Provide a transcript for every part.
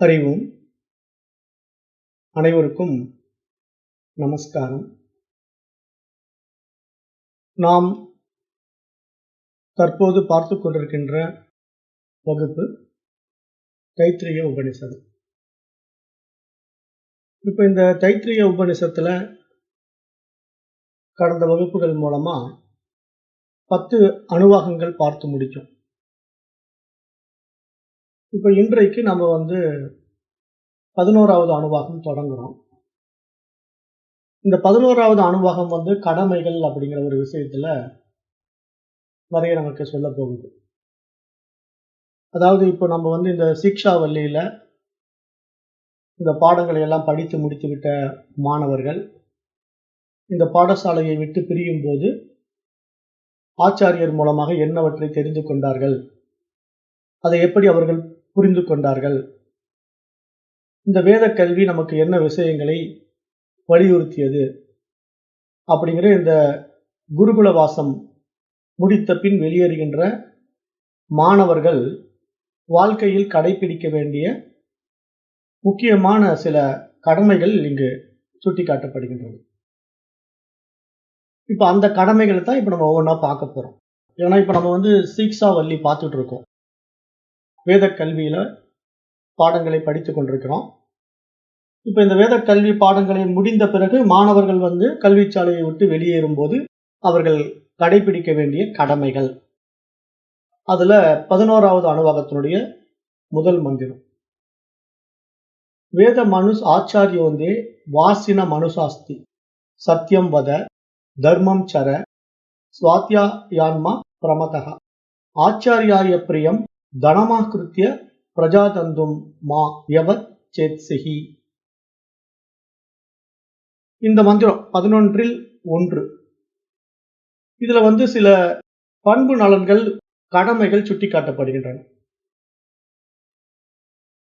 அறிவோம். அனைவருக்கும் நமஸ்காரம். நாம் தற்போது பார்த்துக் கொண்டிருக்கின்ற வகுப்பு தைத்திரிய உபநிஷதம். இப்போ இந்த தைத்திரிய உபநிஷத்துல கடந்த வகுப்புகள் மூலமா 10 அணுவாகங்கள் பார்த்து முடிச்சோம். இப்போ இன்றைக்கு நம்ம 11வது அணுவாகம் தொடங்குறோம். இந்த 11வது அணுவாகம் கடமைகள் அப்படிங்கிற ஒரு விஷயத்துல நிறைய நமக்கு சொல்ல போகுது. அதாவது இப்போ நம்ம இந்த சீக்ஷா வள்ளியில இந்த பாடங்களை எல்லாம் படித்து முடித்துவிட்ட மாணவர்கள் இந்த பாடசாலையை விட்டு பிரியும் போது ஆச்சாரியர் மூலமாக என்னவற்றை தெரிந்து கொண்டார்கள், அதை எப்படி அவர்கள் புரிந்து கொண்டார்கள், இந்த வேத கல்வி நமக்கு என்ன விஷயங்களை வலியுறுத்தியது அப்படிங்கிற இந்த குருகுல வாசம் முடித்த பின் வெளியேறுகின்ற மாணவர்கள் வாழ்க்கையில் கடைபிடிக்க வேண்டிய முக்கியமான சில கடமைகள் இங்கு சுட்டிக்காட்டப்படுகின்றன. இப்போ அந்த கடமைகளை தான் இப்போ நம்ம ஒவ்வொன்றா பார்க்க போறோம். ஏன்னா இப்போ நம்ம சீக்ஷா வள்ளி பார்த்துட்டு இருக்கோம். வேத கல்வியில பாடங்களை படித்து கொண்டிருக்கிறோம். இப்போ இந்த வேத கல்வி பாடங்களை முடிந்த பிறகு மாணவர்கள் கல்வி சாலையை விட்டு வெளியேறும் போது அவர்கள் கடைபிடிக்க வேண்டிய கடமைகள், அதுல 11வது அணுவாகத்தினுடைய முதல் மந்திரம், வேத மனுஷ் ஆச்சாரியோந்தே வாசின மனுஷாஸ்தி சத்யம் வத தர்மம் சர ஸ்வாத்யாயான்மா பிரமதஹ ஆச்சாரியாய பிரியம் தனமாகிருத்திய பிரஜாதந்தும் மா யவத் சேத்சிஹி. இந்த மந்திரம் 11ல் 1. இதுல சில பண்பு நலன்கள், கடமைகள் சுட்டிக்காட்டப்படுகின்றன.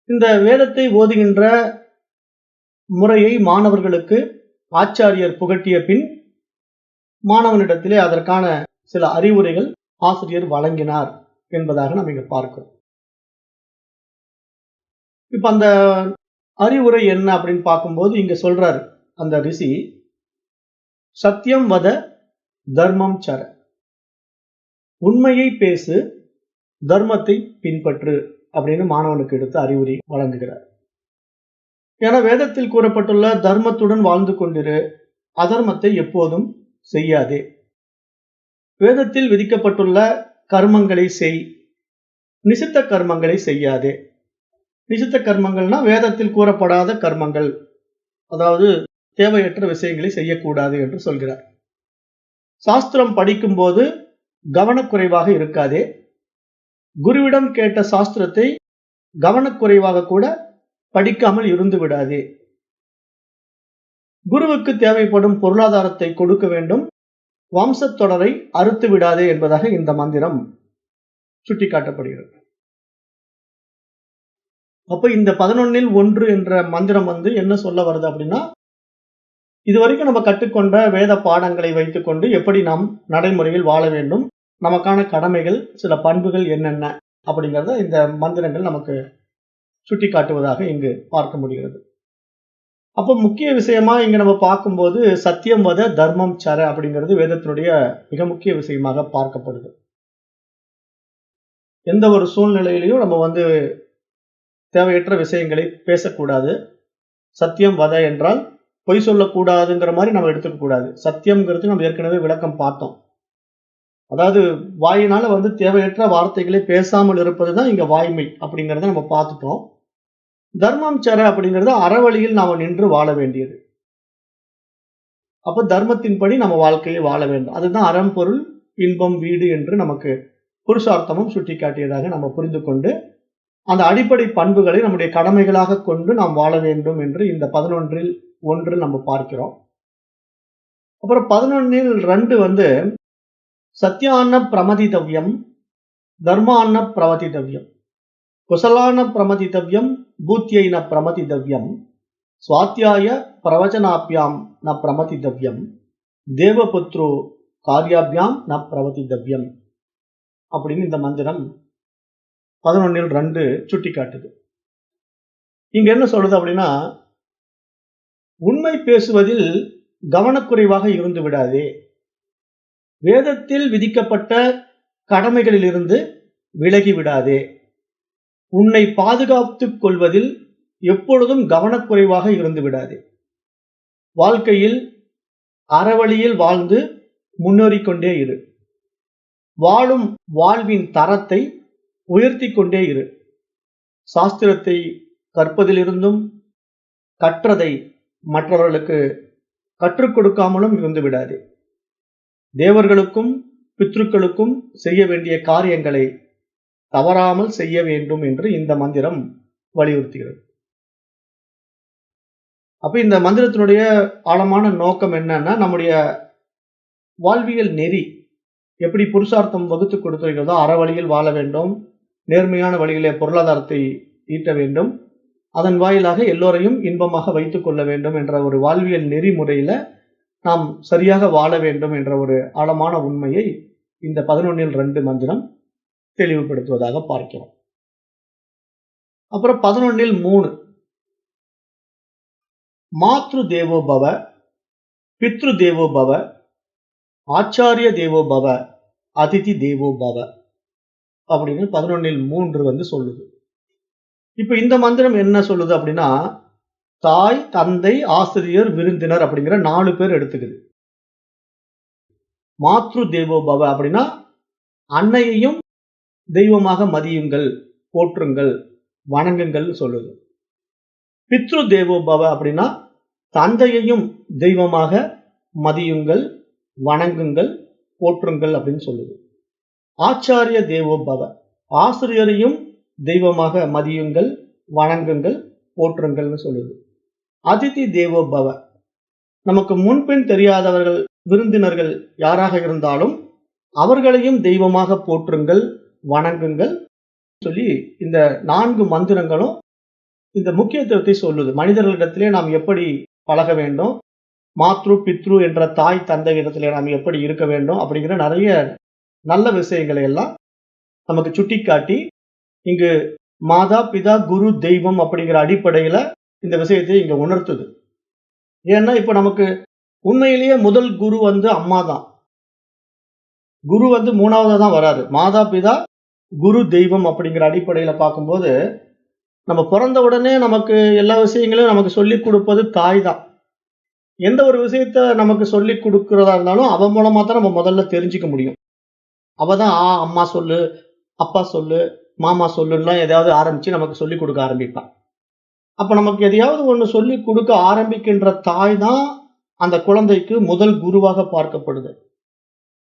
இந்த வேதத்தை ஓதுகின்ற முறையை மாணவர்களுக்கு ஆச்சாரியர் புகட்டிய பின் மாணவனிடத்திலே அதற்கான சில அறிவுரைகள் ஆசிரியர் வழங்கினார் என்பதாக நாம் இங்க பார்க்கிறோம். இப்ப அந்த அறிவுரை என்ன அப்படின்னு பார்க்கும்போது இங்க சொல்றாரு அந்த ரிஷி, சத்தியம் வத தர்மம் சர, உண்மையை பேசு, தர்மத்தை பின்பற்று அப்படின்னு மாணவனுக்கு எடுத்து அறிவுரை வழங்குகிறார். ஏன்னா வேதத்தில் கூறப்பட்டுள்ள தர்மத்துடன் வாழ்ந்து கொண்டிரு, அதர்மத்தை எப்போதும் செய்யாதே. வேதத்தில் விதிக்கப்பட்டுள்ள கர்மங்களை செய், நிசித்த கர்மங்களை செய்யாதே. நிசித்த கர்மங்கள்னா வேதத்தில் கூறப்படாத கர்மங்கள், அதாவது தேவையற்ற விஷயங்களை செய்யக்கூடாது என்று சொல்கிறார். சாஸ்திரம் படிக்கும் போது கவனக்குறைவாக இருக்காதே. குருவிடம் கேட்ட சாஸ்திரத்தை கவனக்குறைவாக கூட படிக்காமல் இருந்து விடாதே. குருவுக்கு தேவைப்படும் பொருளாதாரத்தை கொடுக்க வேண்டும், வம்சத்தொடரை அறுத்து விடாதே என்பதாக இந்த மந்திரம் சுட்டிக்காட்டப்படுகிறது. அப்ப இந்த 11ல் 1 என்ற மந்திரம் என்ன சொல்ல வருது அப்படின்னா, இதுவரைக்கும் நம்ம கற்றுக்கொண்ட வேத பாடங்களை வைத்துக்கொண்டு எப்படி நாம் நடைமுறையில் வாழ வேண்டும், நமக்கான கடமைகள், சில பண்புகள் என்னென்ன அப்படிங்கிறத இந்த மந்திரங்கள் நமக்கு சுட்டிக்காட்டுவதாக இங்கு பார்க்க முடிகிறது. அப்போ முக்கிய விஷயமா இங்க நம்ம பார்க்கும்போது சத்தியம் வத தர்மம் சர அப்படிங்கிறது வேதத்தினுடைய மிக முக்கிய விஷயமாக பார்க்கப்படுது. எந்த ஒரு சூழ்நிலையிலையும் நம்ம தேவையற்ற விஷயங்களை பேசக்கூடாது. சத்தியம் வத என்றால் பொய் சொல்லக்கூடாதுங்கிற மாதிரி நம்ம எடுத்துக்க கூடாது. சத்தியம்ங்கிறது நம்ம ஏற்கனவே விளக்கம் பார்த்தோம். அதாவது வாயினால தேவையற்ற வார்த்தைகளை பேசாமல் இருப்பதுதான் இங்க வாய்மை அப்படிங்கிறத நம்ம பார்த்துட்டோம். தர்மம் சர அப்படிங்கிறது அறவழியில் நாம நின்று வாழ வேண்டியது. அப்ப தர்மத்தின்படி நம்ம வாழ்க்கையை வாழ வேண்டும். அதுதான் அறம், பொருள், இன்பம், வீடு என்று நமக்கு புருஷார்த்தமும் சுட்டிக்காட்டியதாக நம்ம புரிந்து கொண்டு அந்த அடிப்படை பண்புகளை நம்முடைய கடமைகளாக கொண்டு நாம் வாழ வேண்டும் என்று இந்த 11ல் 1 நம்ம பார்க்கிறோம். அப்புறம் 11ல் 2 சத்யான பிரமதிதவ்யம், தர்மான பிரவதிதவ்யம், குசலான பிரமதிதவ்யம், பூத்தியைன பிரமதிதவ்யம், ஸ்வாத்யாய பிரவச்சனாப்யாம் ந பிரமதிதவ்யம், தேவபுத்ரோ காரியாபியாம் ந பிரவதிதவ்யம் அப்படின்னு இந்த மந்திரம் 11ல் 2 சுட்டிக்காட்டுது. இங்க என்ன சொல்லுது அப்படின்னா, உண்மை பேசுவதில் கவனக்குறைவாக இருந்து விடாதே. வேதத்தில் விதிக்கப்பட்ட கடமைகளிலிருந்து விலகி விடாதே. உன்னை பாதுகாத்துக் கொள்வதில் எப்பொழுதும் கவனக்குறைவாக இருந்து விடாதே. வாழ்க்கையில் அறவழியில் வாழ்ந்து முன்னேறிக் கொண்டே இரு. வாழும் வாழ்வின் தரத்தை உயர்த்திக் கொண்டே இரு. சாஸ்திரத்தை கற்பதிலிருந்தும் கற்றதை மற்றவர்களுக்கு கற்றுக் கொடுக்காமலும் இருந்து விடாதே. தேவர்களுக்கும் பித்ருக்களுக்கும் செய்ய வேண்டிய காரியங்களை தவறாமல் செய்ய வேண்டும் என்று இந்த மந்திரம் வலியுறுத்துகிறது. அப்ப இந்த மந்திரத்தினுடைய ஆழமான நோக்கம் என்னன்னா, நம்முடைய வாழ்வியல் நெறி எப்படி புருஷார்த்தம் வகுத்து கொடுத்திருக்கிறதோ அறவழியில் வாழ வேண்டும், நேர்மையான வழியிலே பொருளாதாரத்தை ஈட்ட வேண்டும், அதன் வாயிலாக எல்லோரையும் இன்பமாக வைத்துக் கொள்ள வேண்டும் என்ற ஒரு வாழ்வியல் நெறிமுறையில நாம் சரியாக வாழ வேண்டும் என்ற ஒரு ஆழமான உண்மையை இந்த 11:2 மந்திரம் தெளிவுபடுத்துவதாக பார்க்கிறோம். அப்புறம் 11:3 மாத்ரு தேவோ பவ, பித்ரு தேவோ பவ, ஆச்சாரிய தேவோ பவ, அதிதி தேவோ பவ அப்படின்னு 11:3 சொல்லுது. இப்ப இந்த மந்திரம் என்ன சொல்லுது அப்படின்னா, தாய், தந்தை, ஆசிரியர், விருந்தினர் அப்படிங்கிற 4 பேர் எடுத்துக்குது. மாத்ரு தேவோ பவ அப்படின்னா அன்னையையும் தெய்வமாக மதியுங்கள், போற்றுங்கள், வணங்குங்கள் சொல்லுது. பித்ரு தேவோ பவ அப்படின்னா தந்தையையும் தெய்வமாக மதியுங்கள், வணங்குங்கள், போற்றுங்கள் அப்படின்னு சொல்லுது. ஆச்சாரிய தேவோ பவ, ஆசிரியரையும் தெய்வமாக மதியுங்கள், வணங்குங்கள், போற்றுங்கள்னு சொல்லுது. அதிதி தேவோ பவ, நமக்கு முன்பின் தெரியாதவர்கள், விருந்தினர்கள் யாராக இருந்தாலும் அவர்களையும் தெய்வமாக போற்றுங்கள், வணங்குங்கள் சொல்லி இந்த 4 மந்திரங்களும் இந்த முக்கியத்துவத்தை சொல்லுது. மனிதர்களிடத்திலே நாம் எப்படி பழக வேண்டும், மாத்ரு பித்ரு என்ற தாய் தந்தை இடத்திலே நாம் எப்படி இருக்க வேண்டும் அப்படிங்கிற நிறைய நல்ல விஷயங்களை எல்லாம் நமக்கு சுட்டிக்காட்டி, இங்கு மாதா பிதா குரு தெய்வம் அப்படிங்கிற அடிப்படையில இந்த விஷயத்தை இங்க உணர்த்துது. ஏன்னா இப்ப நமக்கு உண்மையிலேயே முதல் குரு அம்மா தான். குரு 3வது தான் வராரு. மாதா பிதா குரு தெய்வம் அப்படிங்கிற அடிப்படையில பார்க்கும்போது, நம்ம பிறந்த உடனே நமக்கு எல்லா விஷயங்களையும் நமக்கு சொல்லிக் கொடுப்பது தாய் தான். எந்த ஒரு விஷயத்த நமக்கு சொல்லிக் கொடுக்கிறதா இருந்தாலும் அவ மூலமா தான் நம்ம முதல்ல தெரிஞ்சுக்க முடியும். அவ தான் அம்மா சொல்லு, அப்பா சொல்லு, மாமா சொல்லுலாம் எதையாவது ஆரம்பிச்சு நமக்கு சொல்லிக் கொடுக்க ஆரம்பிப்பான். அப்ப நமக்கு எதையாவது ஒண்ணு சொல்லிக் கொடுக்க ஆரம்பிக்கின்ற தாய் தான் அந்த குழந்தைக்கு முதல் குருவாக பார்க்கப்படுது.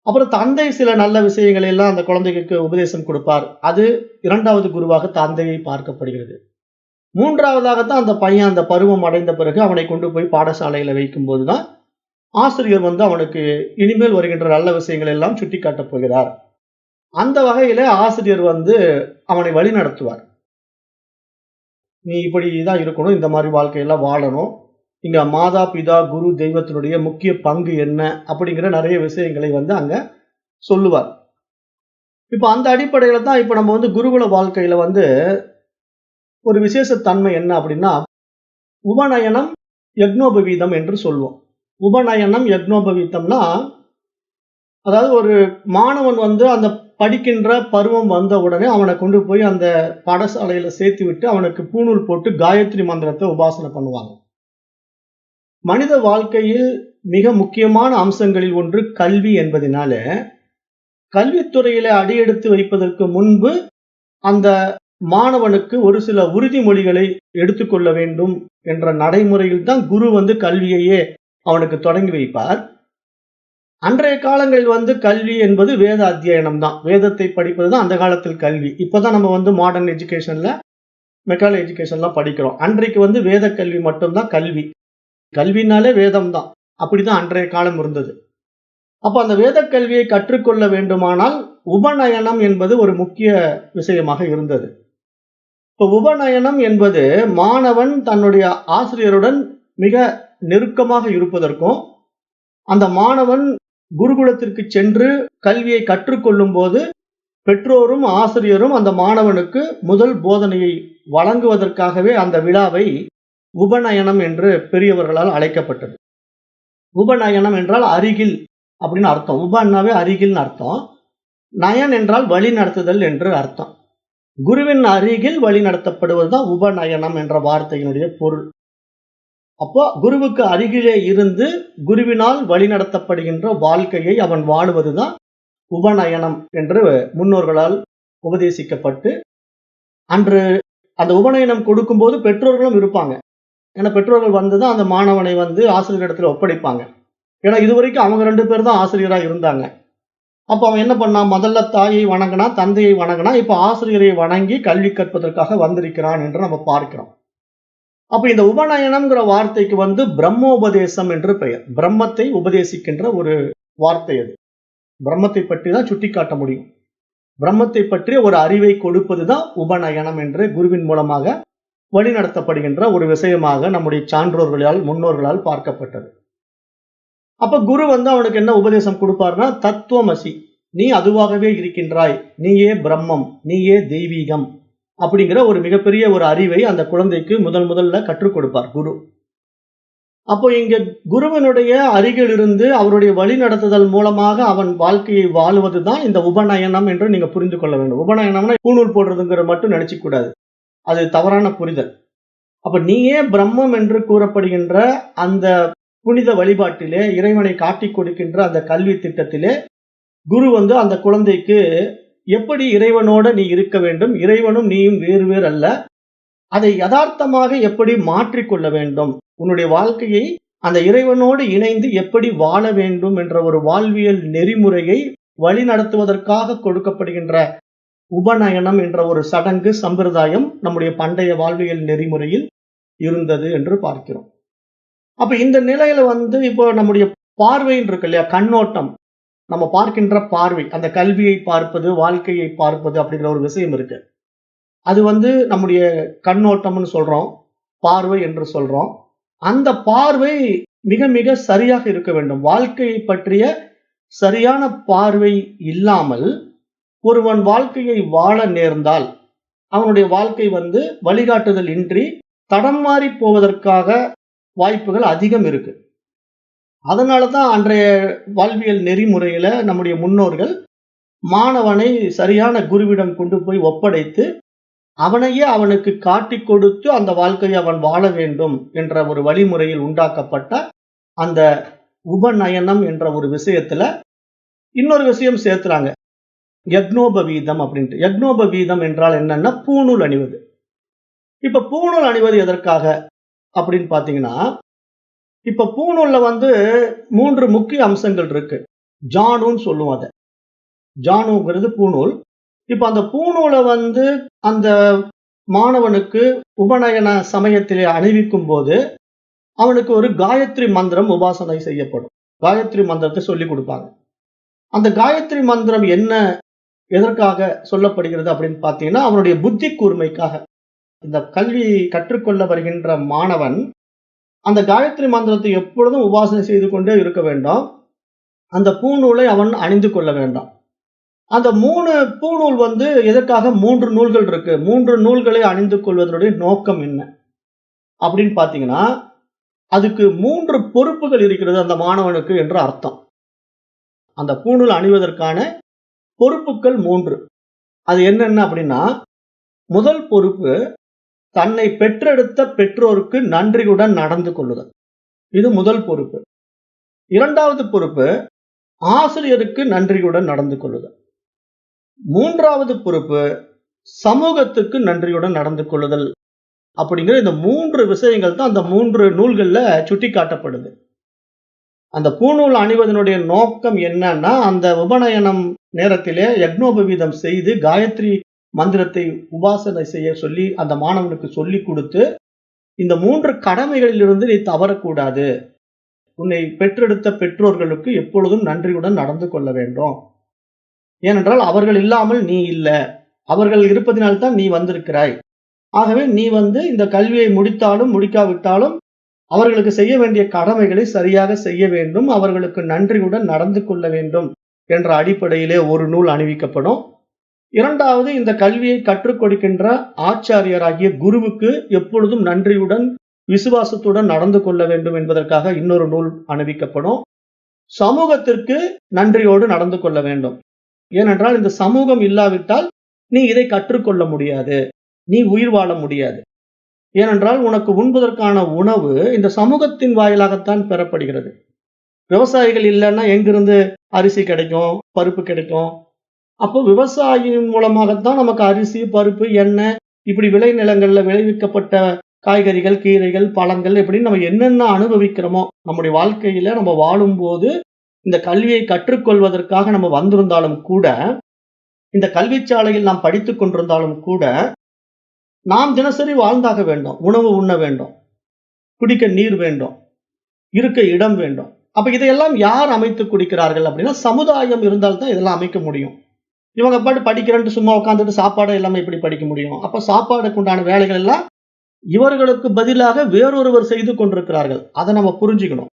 அப்புறம் தந்தை சில நல்ல விஷயங்களை எல்லாம் அந்த குழந்தைக்கு உபதேசம் கொடுப்பார். அது 2வது குருவாக தந்தையை பார்க்கப்படுகிறது. 3வதாகத்தான் அந்த பையன் அந்த பருவம் அடைந்த பிறகு அவனை கொண்டு போய் பாடசாலையில வைக்கும் போதுதான் ஆசிரியர் அவனுக்கு இனிமேல் வருகின்ற நல்ல விஷயங்கள் எல்லாம் சுட்டி காட்டப் போகிறார். அந்த வகையில ஆசிரியர் அவனை வழி நடத்துவார். நீ இப்படிதான் இருக்கணும், இந்த மாதிரி வாழ்க்கையெல்லாம் வாழணும், இங்க மாதா பிதா குரு தெய்வத்தினுடைய முக்கிய பங்கு என்ன அப்படிங்கிற நிறைய விஷயங்களை அங்க சொல்லுவார். இப்ப அந்த அடிப்படையில தான் இப்ப நம்ம குருகுல வாழ்க்கையில ஒரு விசேஷ தன்மை என்ன அப்படின்னா, உபநயனம் யக்னோபவீதம் என்று சொல்லுவோம். உபநயனம் யக்னோபவீதம்னா, அதாவது ஒரு மாணவன் அந்த படிக்கின்ற பருவம் வந்த உடனே அவனை கொண்டு போய் அந்த பாடசாலையில சேர்த்து விட்டு அவனுக்கு பூணூல் போட்டு காயத்ரி மந்திரத்தை உபாசனை பண்ணுவாங்க. மனித வாழ்க்கையில் மிக முக்கியமான அம்சங்களில் ஒன்று கல்வி என்பதனால, கல்வித்துறையில அடியெடுத்து வைப்பதற்கு முன்பு அந்த மாணவனுக்கு ஒரு சில உறுதிமொழிகளை எடுத்துக்கொள்ள வேண்டும் என்ற நடைமுறையில் தான் குரு கல்வியையே அவனுக்கு தொடங்கி வைப்பார். அன்றைய காலங்களில் கல்வி என்பது வேத அத்தியனம் தான். வேதத்தை படிப்பது தான் அந்த காலத்தில் கல்வி. இப்பதான் நம்ம மாடர்ன் எஜுகேஷன்ல மெக்கானிக்கல் எஜுகேஷன்லாம் படிக்கிறோம். அன்றைக்கு வேத கல்வி மட்டும்தான் கல்வி. கல்வினாலே வேதம் தான். அப்படிதான் அன்றைய காலம் இருந்தது. அப்ப அந்த வேத கல்வியை கற்றுக்கொள்ள வேண்டுமானால் உபநயனம் என்பது ஒரு முக்கிய விஷயமாக இருந்தது. இப்ப உபநயனம் என்பது மாணவன் தன்னுடைய ஆசிரியருடன் மிக நெருக்கமாக இருப்பதற்கும், அந்த மாணவன் குருகுலத்திற்கு சென்று கல்வியை கற்றுக்கொள்ளும் போது பெற்றோரும் ஆசிரியரும் அந்த மாணவனுக்கு முதல் போதனையை வழங்குவதற்காகவே அந்த விழாவை உபநயனம் என்று பெரியவர்களால் அழைக்கப்பட்டது. உபநயனம் என்றால் அருகில் அப்படின்னு அர்த்தம். உபன்னாவே அருகில்னு அர்த்தம். நயன் என்றால் வழி நடத்துதல் என்று அர்த்தம். குருவின் அருகில் வழி நடத்தப்படுவதுதான் உபநயனம் என்ற வார்த்தையினுடைய பொருள். அப்போ குருவுக்கு அருகிலே இருந்து குருவினால் வழி நடத்தப்படுகின்ற வாழ்க்கையை அவன் வாழுவதுதான் உபநயனம் என்று முன்னோர்களால் உபதேசிக்கப்பட்டு, அன்று அந்த உபநயனம் கொடுக்கும்போது பெற்றோர்களும் இருப்பாங்க. ஏன்னா பெற்றோர்கள் வந்துதான் அந்த மாணவனை ஆசிரியரிடத்துல ஒப்படைப்பாங்க. ஏன்னா இதுவரைக்கும் அவங்க 2 பேர் தான் ஆசிரியரா இருந்தாங்க. அப்ப அவன் என்ன பண்ணான்? முதல்ல தாயை வணங்கினா, தந்தையை வணங்கினா, இப்ப ஆசிரியரை வணங்கி கல்வி கற்பதற்காக வந்திருக்கிறான் என்று நம்ம பார்க்கிறோம். அப்ப இந்த உபநயனம்ங்கிற வார்த்தைக்கு பிரம்மோபதேசம் என்று பெயர். பிரம்மத்தை உபதேசிக்கின்ற ஒரு வார்த்தை அது. பிரம்மத்தை பற்றி தான் சுட்டி காட்ட முடியும். பிரம்மத்தை பற்றிய ஒரு அறிவை கொடுப்பதுதான் உபநயனம் என்று குருவின் மூலமாக வழிநடத்தப்படுகின்ற ஒரு விஷயமாக நம்முடைய சான்றோர்களால் முன்னோர்களால் பார்க்கப்பட்டது. அப்ப குரு அவனுக்கு என்ன உபதேசம் கொடுப்பார்னா, தத்துவமசி, நீ அதுவாகவே இருக்கின்றாய், நீயே பிரம்மம், நீயே தெய்வீகம் அப்படிங்கிற ஒரு மிகப்பெரிய ஒரு அறிவை அந்த குழந்தைக்கு முதல்ல கற்றுக் கொடுப்பார் குரு. அப்போ இங்க குருவனுடைய அருகில் இருந்து அவருடைய வழி நடத்துதல் மூலமாக அவன் வாழ்க்கையை வாழுவதுதான் இந்த உபநயனம் என்று நீங்க புரிந்து கொள்ள வேண்டும். உபநயனம்னா பூணூல் போடுறதுங்கிற மட்டும் நினைச்சு கூடாது, அது தவறான புரிதல். அப்ப நீயே பிரம்மம் என்று கூறப்படுகின்ற அந்த புனித வழிபாட்டிலே, இறைவனை காட்டிக் கொடுக்கின்ற அந்த கல்வி திட்டத்திலே குரு அந்த குழந்தைக்கு எப்படி இறைவனோட நீ இருக்க வேண்டும், இறைவனும் நீயும் வேறு வேறு அல்ல, அதை யதார்த்தமாக எப்படி மாற்றிக்கொள்ள வேண்டும், உன்னுடைய வாழ்க்கையை அந்த இறைவனோடு இணைந்து எப்படி வாழ வேண்டும் என்ற ஒரு வாழ்வியல் நெறிமுறையை வழி நடத்துவதற்காக கொடுக்கப்படுகின்ற உபநயனம் என்ற ஒரு சடங்கு சம்பிரதாயம் நம்முடைய பண்டைய வாழ்வியல் நெறிமுறையில் இருந்தது என்று பார்க்கிறோம். அப்ப இந்த நிலையில இப்போ நம்முடைய பார்வைன்னு இருக்கு இல்லையா, கண்ணோட்டம், நம்ம பார்க்கின்ற பார்வை, அந்த கல்வியை பார்ப்பது, வாழ்க்கையை பார்ப்பது அப்படிங்கிற ஒரு விஷயம் இருக்கு. அது நம்முடைய கண்ணோட்டம்னு சொல்றோம், பார்வை என்று சொல்றோம். அந்த பார்வை மிக மிக சரியாக இருக்க வேண்டும். வாழ்க்கையை பற்றிய சரியான பார்வை இல்லாமல் ஒருவன் வாழ்க்கையை வாழ நேர்ந்தால் அவனுடைய வாழ்க்கை வழிகாட்டுதல் இன்றி தடம் மாறி போவதற்காக வாய்ப்புகள் அதிகம் இருக்கு. அதனாலதான் அன்றைய வாழ்வியல் நெறிமுறையில நம்முடைய முன்னோர்கள் மாணவனை சரியான குருவிடம் கொண்டு போய் ஒப்படைத்து அவனையே அவனுக்கு காட்டிக் கொடுத்து அந்த வாழ்க்கையை அவன் வாழ வேண்டும் என்ற ஒரு வழிமுறையில் உண்டாக்கப்பட்ட அந்த உபநயனம் என்ற ஒரு விஷயத்துல இன்னொரு விஷயம் சேர்த்துறாங்க, யக்னோபவீதம் அப்படின்ட்டு. யக்னோபவீதம் என்றால் என்னன்னா, பூணூல் அணிவது. இப்ப பூணூல் அணிவது எதற்காக அப்படின்னு பாத்தீங்கன்னா, இப்ப பூணூல்ல 3 முக்கிய அம்சங்கள் இருக்கு. ஜானுன்னு சொல்லுவோம் அத. ஜானுங்கிறது பூணூல். இப்ப அந்த பூணூலை அந்த மாணவனுக்கு உபநயன சமயத்திலே அணிவிக்கும் போது அவனுக்கு ஒரு காயத்ரி மந்திரம் உபாசனை செய்யப்படும். காயத்ரி மந்திரத்தை சொல்லி கொடுப்பாங்க. அந்த காயத்ரி மந்திரம் என்ன, எதற்காக சொல்லப்படுகிறது அப்படின்னு பாத்தீங்கன்னா, அவனுடைய புத்தி கூர்மைக்காக. இந்த கல்வி கற்றுக்கொள்ள வருகின்ற மாணவன் அந்த காயத்ரி மந்திரத்தை எப்பொழுதும் உபாசனை செய்து கொண்டே இருக்க வேண்டும். அந்த பூணூலை அவன் அணிந்து கொள்ள வேண்டாம். அந்த 3 பூணூல் எதற்காக 3 நூல்கள் இருக்கு. 3 நூல்களை அணிந்து கொள்வதனுடைய நோக்கம் என்ன அப்படின்னு பாத்தீங்கன்னா, அதுக்கு 3 பொறுப்புகள் இருக்கிறது அந்த மாணவனுக்கு என்று அர்த்தம். அந்த பூணூல் அணிவதற்கான பொறுப்புகள் 3. அது என்னென்ன அப்படின்னா, முதல் பொறுப்பு தன்னை பெற்றெடுத்த பெற்றோருக்கு நன்றியுடன் நடந்து கொள்ளுதல். இது முதல் பொறுப்பு. 2வது பொறுப்பு ஆசிரியருக்கு நன்றியுடன் நடந்து கொள்ளுதல். 3வது பொறுப்பு சமூகத்துக்கு நன்றியுடன் நடந்து கொள்ளுதல். அப்படிங்கிற இந்த 3 விஷயங்கள் தான் அந்த 3 நூல்கள்ல சுட்டி காட்டப்படுது. அந்த பூணூல் அணிவதனுடைய நோக்கம் என்னன்னா, அந்த உபநயனம் நேரத்திலே யக்னோபவீதம் செய்து காயத்ரி மந்திரத்தை உபாசனை செய்ய சொல்லி அந்த மாணவனுக்கு சொல்லி கொடுத்து, இந்த 3 கடமைகளிலிருந்து நீ தவறக்கூடாது, உன்னை பெற்றெடுத்த பெற்றோர்களுக்கு எப்பொழுதும் நன்றியுடன் நடந்து கொள்ள வேண்டும். ஏனென்றால் அவர்கள் இல்லாமல் நீ இல்ல, அவர்கள் இருப்பதினால்தான் நீ வந்திருக்கிறாய். ஆகவே நீ இந்த கல்வியை முடித்தாலும் முடிக்காவிட்டாலும் அவர்களுக்கு செய்ய வேண்டிய கடமைகளை சரியாக செய்ய வேண்டும், அவர்களுக்கு நன்றியுடன் நடந்து கொள்ள வேண்டும் என்ற அடிப்படையிலே ஒரு நூல் அணிவிக்கப்படும். இரண்டாவது, இந்த கல்வியை கற்றுக் கொடுக்கின்ற ஆச்சாரியராகிய குருவுக்கு எப்பொழுதும் நன்றியுடன் விசுவாசத்துடன் நடந்து கொள்ள வேண்டும் என்பதற்காக இன்னொரு நூல் அனுவிக்கப்படும். சமூகத்திற்கு நன்றியோடு நடந்து கொள்ள வேண்டும். ஏனென்றால் இந்த சமூகம் இல்லாவிட்டால் நீ இதை கற்றுக்கொள்ள முடியாது, நீ உயிர் வாழ முடியாது. ஏனென்றால் உனக்கு உண்பதற்கான உணவு இந்த சமூகத்தின் வாயிலாகத்தான் பெறப்படுகிறது. விவசாயிகள் இல்லைன்னா எங்கிருந்து அரிசி கிடைக்கும், பருப்பு கிடைக்கும்? அப்போ விவசாயியின் மூலமாகத்தான் நமக்கு அரிசி, பருப்பு, எண்ணெய், இப்படி விளைநிலங்கள்ல விளைவிக்கப்பட்ட காய்கறிகள், கீரைகள், பழங்கள், இப்படின்னு நம்ம என்னென்ன அனுபவிக்கிறோமோ நம்முடைய வாழ்க்கையில நம்ம வாழும்போது இந்த கல்வியை கற்றுக்கொள்வதற்காக நம்ம வந்திருந்தாலும் கூட, இந்த கல்விச்சாலையில் நாம் படித்துக் கொண்டிருந்தாலும் கூட, நாம் தினசரி வாழ்ந்தாக வேண்டும். உணவு உண்ண வேண்டும், குடிக்க நீர் வேண்டும், இருக்க இடம் வேண்டும். அப்ப இதையெல்லாம் யார் அமைத்துக் கொடுக்கிறார்கள் அப்படின்னா, சமுதாயம் இருந்தால்தான் இதெல்லாம் அமைக்க முடியும். இவங்க பாட்டு படிக்கிறேன்ட்டு சும்மா உட்காந்துட்டு சாப்பாடு எல்லாமே எப்படி படிக்க முடியும்? அப்ப சாப்பாடுக்கு உண்டான வேலைகள் எல்லாம் இவர்களுக்கு பதிலாக வேறொருவர் செய்து கொண்டிருக்கிறார்கள். அதை நம்ம புரிஞ்சுக்கணும்.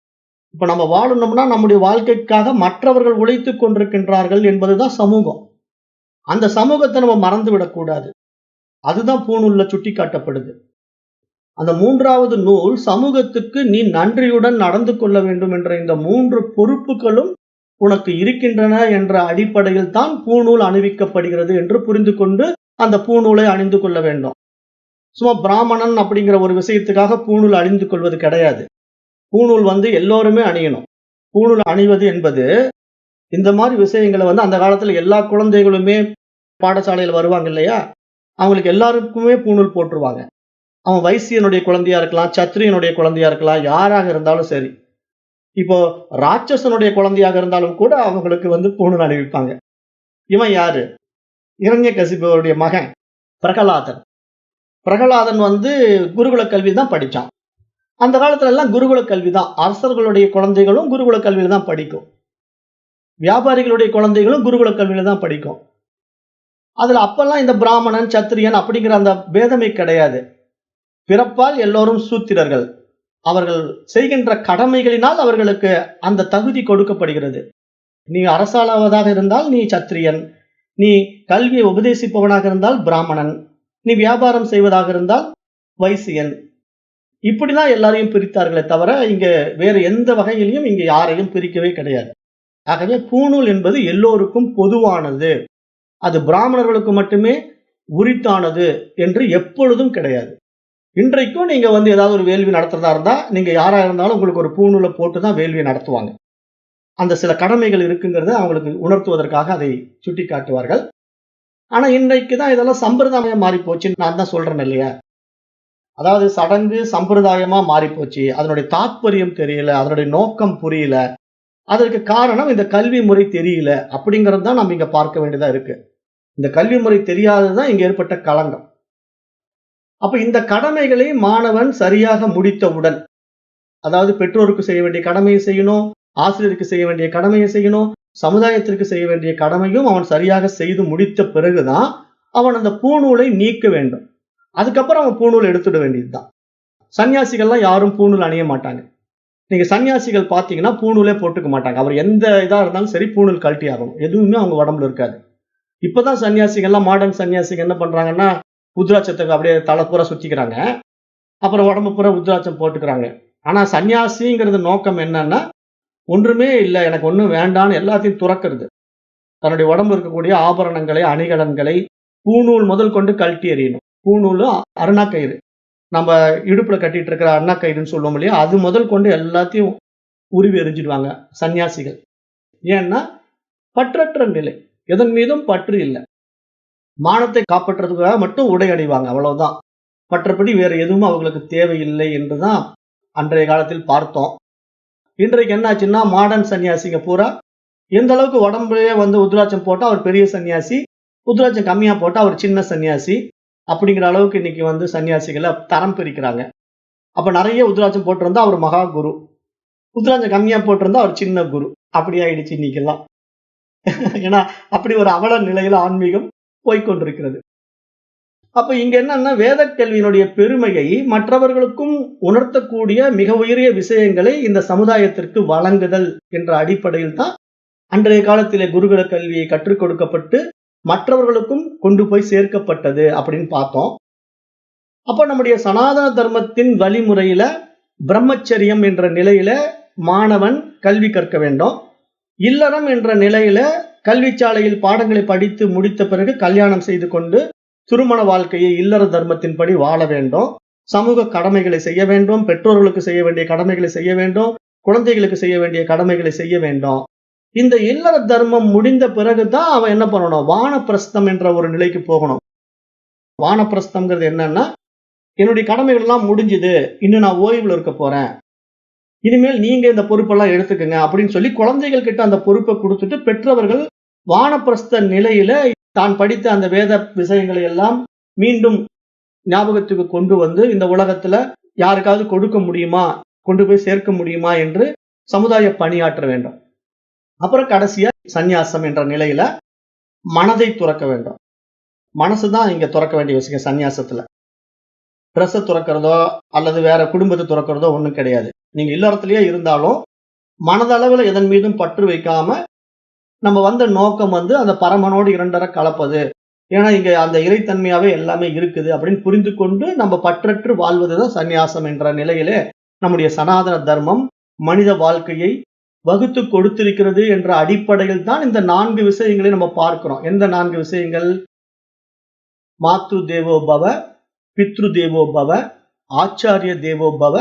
இப்ப நம்ம வாழணும்னா நம்முடைய வாழ்க்கைக்காக மற்றவர்கள் உழைத்துக் கொண்டிருக்கின்றார்கள் என்பதுதான் சமூகம். அந்த சமூகத்தை நம்ம மறந்து விடக்கூடாது. அதுதான் பூணூல்ல சுட்டி காட்டப்படுது. அந்த 3வது நூல், சமூகத்துக்கு நீ நன்றியுடன் நடந்து கொள்ள வேண்டும் என்ற இந்த 3 பொறுப்புகளும் உனக்கு இருக்கின்றன என்ற அடிப்படையில் தான் பூணூல் அணிவிக்கப்படுகிறது என்று புரிந்து கொண்டு அந்த பூணூலை அணிந்து கொள்ள வேண்டும். சும்மா பிராமணன் அப்படிங்கிற ஒரு விஷயத்துக்காக பூணூல் அணிந்து கொள்வது கிடையாது. பூணூல் எல்லோருமே அணியணும். பூணூல் அணிவது என்பது இந்த மாதிரி விஷயங்களை அந்த காலத்துல எல்லா குழந்தைகளுமே பாடசாலையில் வருவாங்க இல்லையா, அவங்களுக்கு எல்லாருக்குமே பூணூல் போட்டுருவாங்க. அவன் வைசியனுடைய குழந்தையா இருக்கலாம், சத்திரியனுடைய குழந்தையா இருக்கலாம், யாராக இருந்தாலும் சரி. இப்போ ராட்சசனுடைய குழந்தையாக இருந்தாலும் கூட அவங்களுக்கு பூணூல் அணிவிப்பாங்க. இவன் யாரு? இரண்யகசிபுவுடைய மகன் பிரகலாதன். பிரகலாதன் குருகுல கல்வி தான் படிச்சான். அந்த காலத்துல எல்லாம் குருகுல கல்வி தான். அரசர்களுடைய குழந்தைகளும் குருகுல கல்வியில தான் படிக்கும். வியாபாரிகளுடைய குழந்தைகளும் குருகுல கல்வியில தான் படிக்கும். அதுல அப்பெல்லாம் இந்த பிராமணன், சத்திரியன் அப்படிங்கிற அந்த பேதமே கிடையாது. பிறப்பால் எல்லோரும் சூத்திரர்கள். அவர்கள் செய்கின்ற கடமைகளினால் அவர்களுக்கு அந்த தகுதி கொடுக்கப்படுகிறது. நீ அரசாளாவதாக இருந்தால் நீ சத்திரியன், நீ கல்வியை உபதேசிப்பவனாக இருந்தால் பிராமணன், நீ வியாபாரம் செய்வதாக இருந்தால் வைசியன். இப்படிதான் எல்லாரையும் பிரித்தார்களே தவிர இங்க வேற எந்த வகையிலையும் இங்க யாரையும் பிரிக்கவே கிடையாது. ஆகவே பூணூல் என்பது எல்லோருக்கும் பொதுவானது. அது பிராமணர்களுக்கு மட்டுமே உரித்தானது என்று எப்பொழுதும் கிடையாது. இன்றைக்கும் நீங்க ஏதாவது ஒரு வேள்வி நடத்துறதா இருந்தா நீங்க யாரா இருந்தாலும் உங்களுக்கு ஒரு பூணூலை போட்டுதான் வேள்வியை நடத்துவாங்க. அந்த சில கடமைகள் இருக்குங்கிறத அவங்களுக்கு உணர்த்துவதற்காக அதை சுட்டி காட்டுவார்கள். ஆனா இன்றைக்கு தான் இதெல்லாம் சம்பிரதாயம் மாறி போச்சுன்னு நான் தான் சொல்றேன் இல்லையா. அதாவது சடங்கு சம்பிரதாயமா மாறி போச்சு. அதனுடைய தாற்பயம் தெரியல, அதனுடைய நோக்கம் புரியல. அதற்கு காரணம் இந்த கல்வி முறை தெரியல அப்படிங்கிறது தான் நம்ம இங்க பார்க்க வேண்டியதா இருக்கு. இந்த கல்வி முறை தெரியாததுதான் இங்க ஏற்பட்ட களங்கம். அப்ப இந்த கடமைகளை மாணவன் சரியாக முடித்தவுடன், அதாவது பெற்றோருக்கு செய்ய வேண்டிய கடமையை செய்யணும், ஆசிரியருக்கு செய்ய வேண்டிய கடமையை செய்யணும், சமுதாயத்திற்கு செய்ய வேண்டிய கடமையும் அவன் சரியாக செய்து முடித்த பிறகுதான் அவன் அந்த பூணூலை நீக்க வேண்டும். அதுக்கப்புறம் அவன் பூணூல் எடுத்துட வேண்டியதுதான். சன்னியாசிகள்லாம் யாரும் பூணூல் அணிய மாட்டாங்க. நீங்க சன்னியாசிகள் பாத்தீங்கன்னா பூணூலே போட்டுக்க மாட்டாங்க. அவர் எந்த இதா இருந்தாலும் சரி பூணூல் கழட்டி ஆகணும். எதுவுமே அவங்க உடம்புல இருக்காது. இப்பதான் சன்னியாசிகள்லாம், மாடர்ன் சன்னியாசிகள் என்ன பண்றாங்கன்னா, உத்ராட்சத்துக்கு அப்படியே தலை பூரா சுத்திக்கிறாங்க. அப்புறம் உடம்பு பூரா உத்ராட்சம் போட்டுக்கிறாங்க. ஆனா சன்னியாசிங்கிறது நோக்கம் என்னன்னா, ஒன்றுமே இல்லை, எனக்கு ஒன்றும் வேண்டான்னு எல்லாத்தையும் துறக்கிறது. தன்னுடைய உடம்பு இருக்கக்கூடிய ஆபரணங்களை, அணிகலன்களை, பூணூல் முதல் கொண்டு கழட்டி எறியணும். பூணூலும் அருணாக்கயிறு, நம்ம இடுப்புல கட்டிட்டு இருக்கிற அண்ணாக்கயிறுன்னு சொல்லுவோம் இல்லையா, அது முதல் கொண்டு எல்லாத்தையும் உருவி எறிஞ்சிடுவாங்க சன்னியாசிகள். ஏன்னா பற்றற்ற நிலை, எதன் மீதும் பற்று இல்லை. மானத்தை காப்பாற்றுறதுக்காக மட்டும் உடை அணிவாங்க, அவ்வளவுதான். மற்றபடி வேற எதுவும் அவங்களுக்கு தேவையில்லை என்றுதான் அன்றைய காலத்தில் பார்த்தோம். இன்றைக்கு என்னாச்சுன்னா, மாடர்ன் சன்னியாசிங்க பூரா எந்த அளவுக்கு உடம்புலயே உத்ராட்சம் போட்டா அவர் பெரிய சன்னியாசி, உத்ராட்சம் கம்மியா போட்டா அவர் சின்ன சன்னியாசி, அப்படிங்கிற அளவுக்கு இன்னைக்கு சன்னியாசிகளை தரம் பிரிக்கிறாங்க. அப்ப நிறைய உத்ராட்சம் போட்டிருந்தா அவர் மகா குரு, உத்ராட்சம் கம்மியா போட்டிருந்தா அவர் சின்ன குரு. அப்படி ஆயிடுச்சு இன்னைக்கெல்லாம். ஏன்னா அப்படி ஒரு அவல நிலையில ஆன்மீகம் போய்கொண்டிருக்கிறது. அப்ப இங்க என்னன்னா, வேத கல்வியினுடைய பெருமையை மற்றவர்களுக்கும் உணர்த்தக்கூடிய மிக உயரிய விஷயங்களை இந்த சமுதாயத்திற்கு வழங்குதல் என்ற அடிப்படையில் தான் அன்றைய காலத்திலே குருகுல கல்வியை கற்றுக் கொடுக்கப்பட்டு மற்றவர்களுக்கும் கொண்டு போய் சேர்க்கப்பட்டது அப்படின்னு பார்த்தோம். அப்ப நம்முடைய சனாதன தர்மத்தின் வழிமுறையில பிரம்மச்சரியம் என்ற நிலையில மாணவன் கல்வி கற்க வேண்டும். இல்லறம் என்ற நிலையில கல்விச்சாலையில் பாடங்களை படித்து முடித்த பிறகு கல்யாணம் செய்து கொண்டு திருமண வாழ்க்கையை இல்லற தர்மத்தின்படி வாழ வேண்டும். சமூக கடமைகளை செய்ய வேண்டும். பெற்றோர்களுக்கு செய்ய வேண்டிய கடமைகளை செய்ய வேண்டும். குழந்தைகளுக்கு செய்ய வேண்டிய கடமைகளை செய்ய வேண்டும். இந்த இல்லற தர்மம் முடிந்த பிறகுதான் அவன் என்ன பண்ணணும்? வானப்பிரஸ்தம் என்ற ஒரு நிலைக்கு போகணும். வானப்பிரஸ்தம்ங்கிறது என்னன்னா, என்னுடைய கடமைகள் எல்லாம் முடிஞ்சுது, இன்னும் நான் ஓய்வுல இருக்க போறேன், இனிமேல் நீங்க இந்த பொறுப்பெல்லாம் எடுத்துக்கங்க அப்படின்னு சொல்லி குழந்தைகள் கிட்ட அந்த பொறுப்பை கொடுத்துட்டு பெற்றவர்கள் வானப்பிரஸ்த நிலையில தான் படித்த அந்த வேத விஷயங்களை எல்லாம் மீண்டும் ஞாபகத்துக்கு கொண்டு வந்து இந்த உலகத்துல யாருக்காவது கொடுக்க முடியுமா, கொண்டு போய் சேர்க்க முடியுமா என்று சமுதாய பணியாற்ற வேண்டும். அப்புறம் கடைசியா சந்நியாசம் என்ற நிலையில மனதை துறக்க வேண்டும். மனசுதான் இங்க துறக்க வேண்டிய விஷயம். சந்நியாசத்துல ட்ரெஸ்ஸை துறக்கிறதோ அல்லது வேற குடும்பத்தை துறக்கிறதோ ஒண்ணும் கிடையாது. நீங்க இல்லறத்திலேயே இருந்தாலும் மனதளவுல எதன் மீதும் பற்று வைக்காம நம்ம வந்த நோக்கம் அந்த பரமனோடு இரண்டரை கலப்பது. ஏன்னா இங்க அந்த இறைத்தன்மையாவே எல்லாமே இருக்குது அப்படின்னு புரிந்து கொண்டு நம்ம பற்றற்று வாழ்வதுதான் சந்நியாசம் என்ற நிலையிலே நம்முடைய சனாதன தர்மம் மனித வாழ்க்கையை வகுத்து கொடுத்திருக்கிறது என்ற அடிப்படையில் தான் இந்த 4 விஷயங்களை நம்ம பார்க்கிறோம். எந்த 4 விஷயங்கள்? மாத்ரு தேவோ பவ, பித்ரு தேவோ பவ, ஆச்சாரிய தேவோ பவ,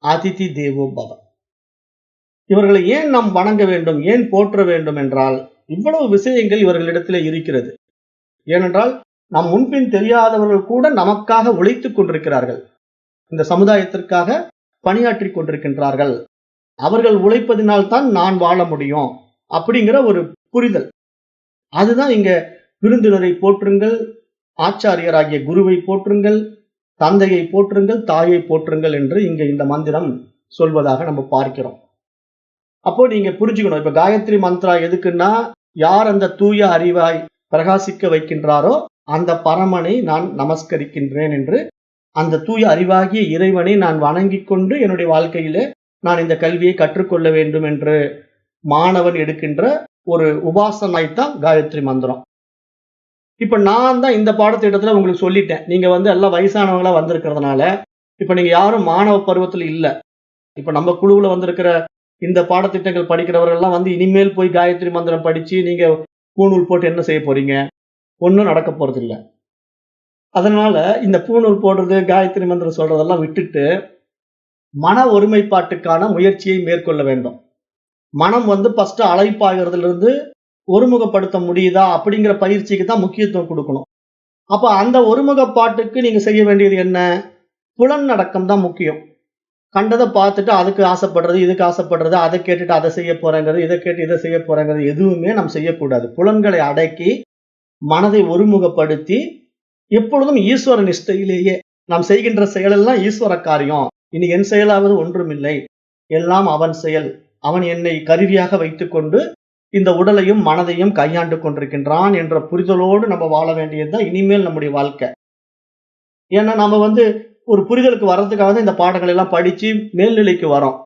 அதிதி தேவோ பவ. இவர்களை ஏன் நாம் வணங்க வேண்டும், ஏன் போற்ற வேண்டும் என்றால் இவ்வளவு விஷயங்கள் இவர்களிடத்திலே இருக்கிறது. ஏனென்றால் நாம் முன்பின் தெரியாதவர்கள் கூட நமக்காக உழைத்துக் கொண்டிருக்கிறார்கள். இந்த சமுதாயத்திற்காக பணியாற்றி கொண்டிருக்கின்றார்கள். அவர்கள் உழைப்பதினால் தான் நான் வாழ முடியும் அப்படிங்கிற ஒரு புரிதல். அதுதான் இங்க விருந்தினரை போற்றுங்கள், ஆச்சாரியராகிய குருவை போற்றுங்கள், தந்தையை போற்றுங்கள், தாயை போற்றுங்கள் என்று இங்க இந்த மந்திரம் சொல்வதாக நம்ம பார்க்கிறோம். அப்போ நீங்க புரிஞ்சுக்கணும். இப்ப காயத்ரி மந்த்ரா எதுக்குன்னா, யார் அந்த தூய அறிவாய் பிரகாசிக்க வைக்கின்றாரோ அந்த பரமனை நான் நமஸ்கரிக்கின்றேன் என்று, அந்த தூய அறிவாகிய இறைவனை நான் வணங்கிக் கொண்டு என்னுடைய வாழ்க்கையிலே நான் இந்த கல்வியை கற்றுக்கொள்ள வேண்டும் என்று மாணவன் எடுக்கின்ற ஒரு உபாசனைத்தான் காயத்ரி மந்திரம். இப்ப நான் தான் இந்த பாடத்திட்டத்துல உங்களுக்கு சொல்லிட்டேன். நீங்க எல்லாம் வயசானவங்களா வந்திருக்கிறதுனால இப்ப நீங்க யாரும் மாணவ பருவத்துல இல்ல. இப்ப நம்ம குழுவுல வந்திருக்கிற இந்த பாடத்திட்டங்கள் படிக்கிறவர்கள் எல்லாம் இனிமேல் போய் காயத்ரி மந்திரம் படிச்சு நீங்க பூணூல் போட்டு என்ன செய்ய போறீங்க? ஒன்னும் நடக்க போறது இல்ல. அதனால இந்த பூணூல் போடுறது, காயத்ரி மந்திரம் சொல்றதெல்லாம் விட்டுட்டு மன ஒருமைப்பாட்டுக்கான முயற்சியை மேற்கொள்ள வேண்டும். மனம் ஃபர்ஸ்ட் அலைப்பாகிறதுல இருந்து ஒருமுகப்படுத்த முடியுதா அப்படிங்கிற பயிற்சிக்கு தான் முக்கியத்துவம் கொடுக்கணும். அப்ப அந்த ஒருமுகப்பாட்டுக்கு நீங்க செய்ய வேண்டியது என்ன? புலனடக்கம் தான் முக்கியம். கண்டதை பார்த்துட்டு அதுக்கு ஆசைப்படுறது, இதுக்கு ஆசைப்படுறது, அதை கேட்டுட்டு அதை செய்ய போறேங்கிறது, இதை கேட்டு இதை செய்ய போறேங்கிறது எதுவுமே நாம் செய்யக்கூடாது. புலன்களை அடக்கி மனதை ஒருமுகப்படுத்தி எப்பொழுதும் ஈஸ்வர நிஷ்டையிலேயே நாம் செய்கின்ற செயலெல்லாம் ஈஸ்வர காரியம், இனி என் செயலாவது ஒன்றுமில்லை, எல்லாம் அவன் செயல், அவன் என்னை கருவியாக வைத்துக் கொண்டு இந்த உடலையும் மனதையும் கையாண்டு கொண்டிருக்கின்றான் என்ற புரிதலோடு நம்ம வாழ வேண்டியதுதான் இனிமேல் நம்முடைய வாழ்க்கை. ஏன்னா நம்ம ஒரு புரிதலுக்கு வர்றதுக்காக தான் இந்த பாடங்கள் எல்லாம் படிச்சு மேல்நிலைக்கு வரோம்.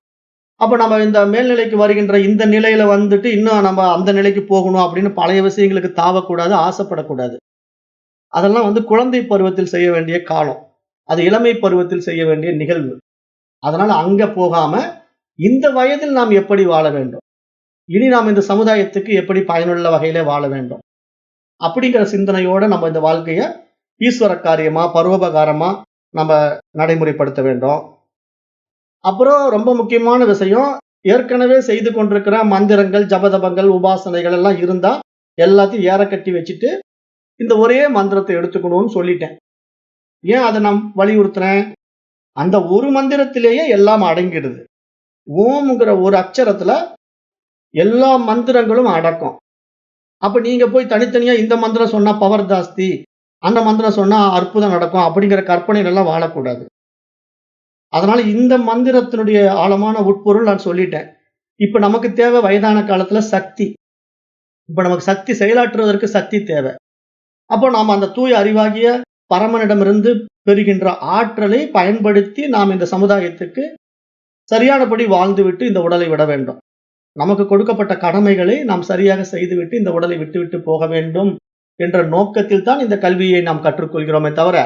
அப்ப நம்ம இந்த மேல்நிலைக்கு வருகின்ற இந்த நிலையில இன்னும் நம்ம அந்த நிலைக்கு போகணும் அப்படின்னு பழைய விஷயங்களுக்கு தாவக்கூடாது, ஆசைப்படக்கூடாது. அதெல்லாம் குழந்தை பருவத்தில் செய்ய வேண்டிய காலம், அது இளமை பருவத்தில் செய்ய வேண்டிய நிகழ்வு. அதனால அங்க போகாம இந்த வயதில் நாம் எப்படி வாழ வேண்டும், இனி நாம் இந்த சமுதாயத்துக்கு எப்படி பயனுள்ள வகையில வாழ வேண்டும் அப்படிங்கிற சிந்தனையோட நம்ம இந்த வாழ்க்கைய ஈஸ்வர காரியமா பரோபகாரமா நம்ம நடைமுறைப்படுத்த வேண்டும். அப்புறம் ரொம்ப முக்கியமான விஷயம், ஏற்கனவே செய்து கொண்டிருக்கிற மந்திரங்கள், ஜபதபங்கள், உபாசனைகள் எல்லாம் இருந்தா எல்லாத்தையும் ஏற கட்டி வச்சுட்டு இந்த ஒரே மந்திரத்தை எடுத்துக்கணும்னு சொல்லிட்டேன். ஏன் அதை நான் வலியுறுத்துறேன்? அந்த ஒரு மந்திரத்திலேயே எல்லாம் அடங்கிடுது. ஓம்ங்கிற ஒரு அக்ஷரத்துல எல்லா மந்திரங்களும் அடக்கம். அப்ப நீங்க போய் தனித்தனியா இந்த மந்திரம் சொன்னா பவர் ஜாஸ்தி, அந்த மந்திரம் சொன்னா அற்புதம் நடக்கும் அப்படிங்கிற கற்பனைகள் எல்லாம் வாழக்கூடாது. அதனால இந்த மந்திரத்தினுடைய ஆழமான உட்பொருள் நான் சொல்லிட்டேன். இப்ப நமக்கு தேவை வயதான காலத்துல சக்தி. இப்ப நமக்கு சக்தி செயலாற்றுவதற்கு சக்தி தேவை. அப்போ நாம அந்த தூய அறிவாகிய பரமனிடமிருந்து பெறுகின்ற ஆற்றலை பயன்படுத்தி நாம் இந்த சமுதாயத்துக்கு சரியானபடி வாழ்ந்துவிட்டு இந்த உடலை விட வேண்டும். நமக்கு கொடுக்கப்பட்ட கடமைகளை நாம் சரியாக செய்துவிட்டு இந்த உடலை விட்டு விட்டு போக வேண்டும் என்ற நோக்கத்தில் தான் இந்த கல்வியை நாம் கற்றுக்கொள்கிறோமே தவிர,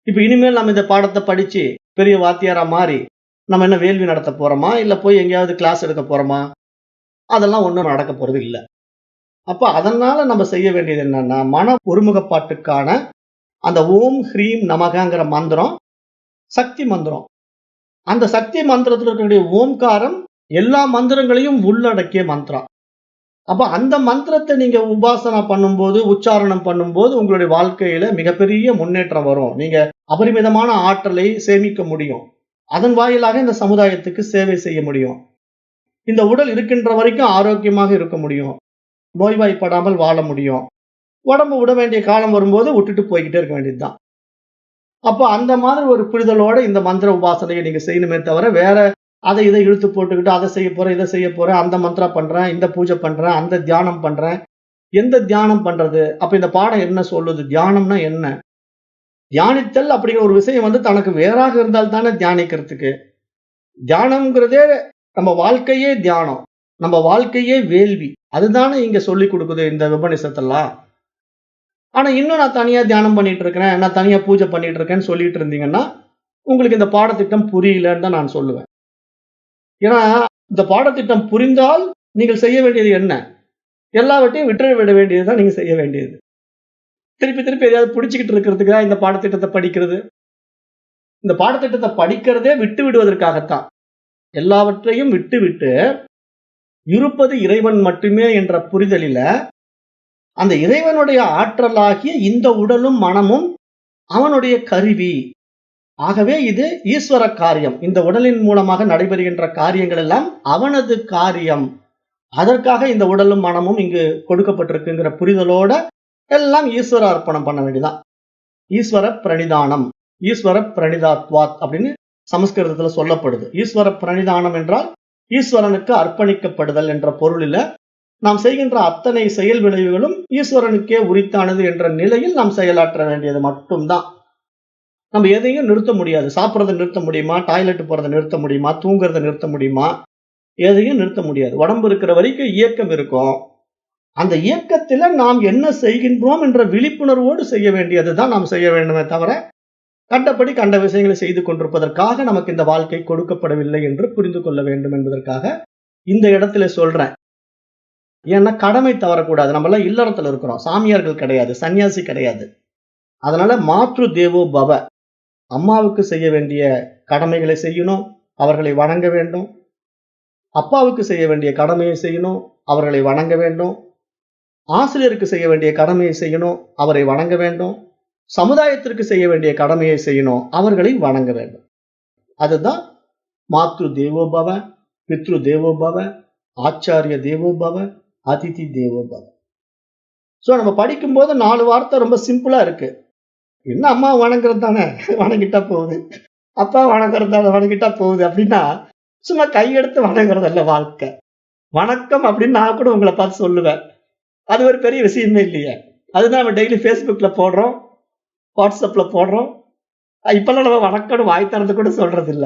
இப்ப இனிமேல் நம்ம இந்த பாடத்தை படிச்சு பெரிய வாத்தியாரா மாறி நம்ம என்ன வேள்வி நடத்த போறோமா? இல்ல போய் எங்கேயாவது கிளாஸ் எடுக்க போறோமா? அதெல்லாம் ஒண்ணும் நடக்க போறது இல்ல. அப்ப அதனால நம்ம செய்ய வேண்டியது என்னன்னா, மன ஒருமுகப்பாட்டுக்கான அந்த ஓம் ஹ்ரீம் நமகங்கிற மந்திரம் சக்தி மந்திரம். அந்த சக்தி மந்திரத்துல இருக்கக்கூடிய ஓம்காரம் எல்லா மந்திரங்களையும் உள்ளடக்கிய மந்திரம். அப்ப அந்த மந்திரத்தை நீங்க உபாசனா பண்ணும்போது, உச்சாரணம் பண்ணும்போது உங்களுடைய வாழ்க்கையில மிகப்பெரிய முன்னேற்றம் வரும். நீங்க அபரிமிதமான ஆற்றலை சேமிக்க முடியும். அதன் வாயிலாக இந்த சமுதாயத்துக்கு சேவை செய்ய முடியும். இந்த உடல் இருக்கின்ற வரைக்கும் ஆரோக்கியமாக இருக்க முடியும். நோய்வாய்ப்படாமல் வாழ முடியும். உடம்பு விட வேண்டிய காலம் வரும்போது விட்டுட்டு போய்க்கிட்டே இருக்க வேண்டியதுதான். அப்ப அந்த மாதிரி ஒரு புரிதலோட இந்த மந்திர உபாசனையை நீங்க செய்யணுமே தவிர, வேற அதை இதை இழுத்து போட்டுக்கிட்டு அதை செய்ய போறேன், இதை செய்ய போறேன், அந்த மந்திரம் பண்றேன், இந்த பூஜை பண்றேன், அந்த தியானம் பண்றேன். எந்த தியானம் பண்றது? அப்ப இந்த பாடம் என்ன சொல்லுது? தியானம்னா என்ன? தியானித்தல் அப்படிங்கிற ஒரு விஷயம் வந்து தனக்கு வேறாக இருந்தால் தானே தியானிக்கிறதுக்கு. தியானம்ங்கிறதே நம்ம வாழ்க்கையே தியானம். நம்ம வாழ்க்கையே வேள்வி. அதுதானே இங்க சொல்லிக் கொடுக்குது இந்த உபநிஷத்தெல்லாம். ஆனா இன்னும் நான் தனியா தியானம் பண்ணிட்டு இருக்கிறேன், நான் தனியா பூஜை பண்ணிட்டு இருக்கேன்னு சொல்லிட்டு இருந்தீங்கன்னா, உங்களுக்கு இந்த பாடத்திட்டம் புரியலன்னு தான் நான் சொல்லுவேன். ஏன்னா, இந்த பாடத்திட்டம் புரிந்தால் நீங்கள் செய்ய வேண்டியது என்ன? எல்லாவற்றையும் விட்டு விட வேண்டியது தான் நீங்க செய்ய வேண்டியது. திருப்பி திருப்பி எதையாவது புடிச்சுக்கிட்டு இருக்கிறதுக்கா இந்த பாடத்திட்டத்தை படிக்கிறது? இந்த பாடத்திட்டத்தை படிக்கிறதே விட்டு விடுவதற்காகத்தான். எல்லாவற்றையும் விட்டுவிட்டு இருப்பது இறைவன் மட்டுமே என்ற புரிதலில, அந்த இறைவனுடைய ஆற்றலாகிய இந்த உடலும் மனமும் அவனுடைய கருவி. ஆகவே இது ஈஸ்வர காரியம். இந்த உடலின் மூலமாக நடைபெறுகின்ற காரியங்கள் எல்லாம் அவனது காரியம். அதற்காக இந்த உடலும் மனமும் இங்கு கொடுக்கப்பட்டிருக்குங்கிற புரிதலோட எல்லாம் ஈஸ்வர அர்ப்பணம் பண்ண வேண்டியதான். ஈஸ்வர பிரணிதானம், ஈஸ்வர பிரணிதாத்வாத் அப்படின்னு சமஸ்கிருதத்துல சொல்லப்படுது. ஈஸ்வர பிரணிதானம் என்றால் ஈஸ்வரனுக்கு அர்ப்பணிக்கப்படுதல் என்ற பொருளில நாம் செய்கின்ற அத்தனை செயல் விளைவுகளும் ஈஸ்வரனுக்கே உரித்தானது என்ற நிலையில் நாம் செயலாற்ற வேண்டியது மட்டும்தான். நம்ம எதையும் நிறுத்த முடியாது. சாப்பிட்றதை நிறுத்த முடியுமா? டாய்லெட் போறதை நிறுத்த முடியுமா? தூங்குறதை நிறுத்த முடியுமா? எதையும் நிறுத்த முடியாது. உடம்பு இருக்கிற வரைக்கும் இயக்கம் இருக்கும். அந்த இயக்கத்துல நாம் என்ன செய்கின்றோம் என்ற விழிப்புணர்வோடு செய்ய வேண்டியதுதான் நாம் செய்ய வேண்டுமே தவிர, கண்டபடி கண்ட விஷயங்களை செய்து கொண்டிருப்பதற்காக நமக்கு இந்த வாழ்க்கை கொடுக்கப்படவில்லை என்று புரிந்து கொள்ள வேண்டும் என்பதற்காக இந்த இடத்துல சொல்றேன். ஏன்னா கடமை தவறக்கூடாது. நம்ம எல்லாம் இல்லறத்துல இருக்கிறோம். சாமியார்கள் கிடையாது, சன்னியாசி கிடையாது. அதனால மாத்ரு தேவோ பவ, அம்மாவுக்கு செய்ய வேண்டிய கடமைகளை செய்யணும், அவர்களை வணங்க வேண்டும். அப்பாவுக்கு செய்ய வேண்டிய கடமையை செய்யணும், அவர்களை வணங்க வேண்டும். ஆசிரியருக்கு செய்ய வேண்டிய கடமையை செய்யணும், அவரை வணங்க வேண்டும். சமுதாயத்திற்கு செய்ய வேண்டிய கடமையை செய்யணும், அவர்களை வணங்க வேண்டும். அதுதான் மாத்ரு தேவோபவ, பித்ரு தேவோபவ, ஆச்சாரிய தேவோபவ, அதிதி தேவோபவ. சோ நம்ம படிக்கும்போது 4 வார்த்தை ரொம்ப சிம்பிளா இருக்கு. என்ன அம்மா வணங்குறது தானே, வணங்கிட்டா போகுது. அப்பா வணங்குறது தானே, வணங்கிட்டா போகுது அப்படின்னா சும்மா கையெடுத்து வணங்குறது அல்ல வாழ்க்கை. வணக்கம் அப்படின்னு நான் கூட உங்களை பார்த்து சொல்லுவேன். அது ஒரு பெரிய விஷயமே இல்லையே. அதுதான் நம்ம டெய்லி Facebookல போடுறோம், வாட்ஸ்அப்ல போடுறோம். இப்பெல்லாம் நம்ம வணக்கம்னு வாய் திறந்து கூட சொல்றது இல்ல.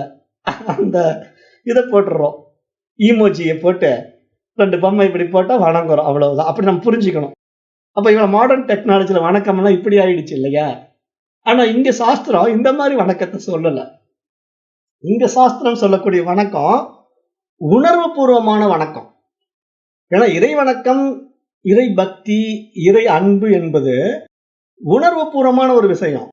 அந்த இதை போட்டுறோம், ஈமோஜியை போட்டு 2 பொம்மை இப்படி போட்டா வணங்குறோம், அவ்வளவுதான். அப்படி நம்ம புரிஞ்சுக்கணும். அப்ப இவன் மாடர்ன் டெக்னாலஜில வணக்கம் எல்லாம் இப்படி ஆயிடுச்சு இல்லையா? ஆனா இங்க சாஸ்திரம் இந்த மாதிரி வணக்கத்தை சொல்லல. இங்க சாஸ்திரம் சொல்லக்கூடிய வணக்கம் உணர்வு பூர்வமான வணக்கம். ஏன்னா இறை வணக்கம், இறை பக்தி, இறை அன்பு என்பது உணர்வு பூர்வமான ஒரு விஷயம்.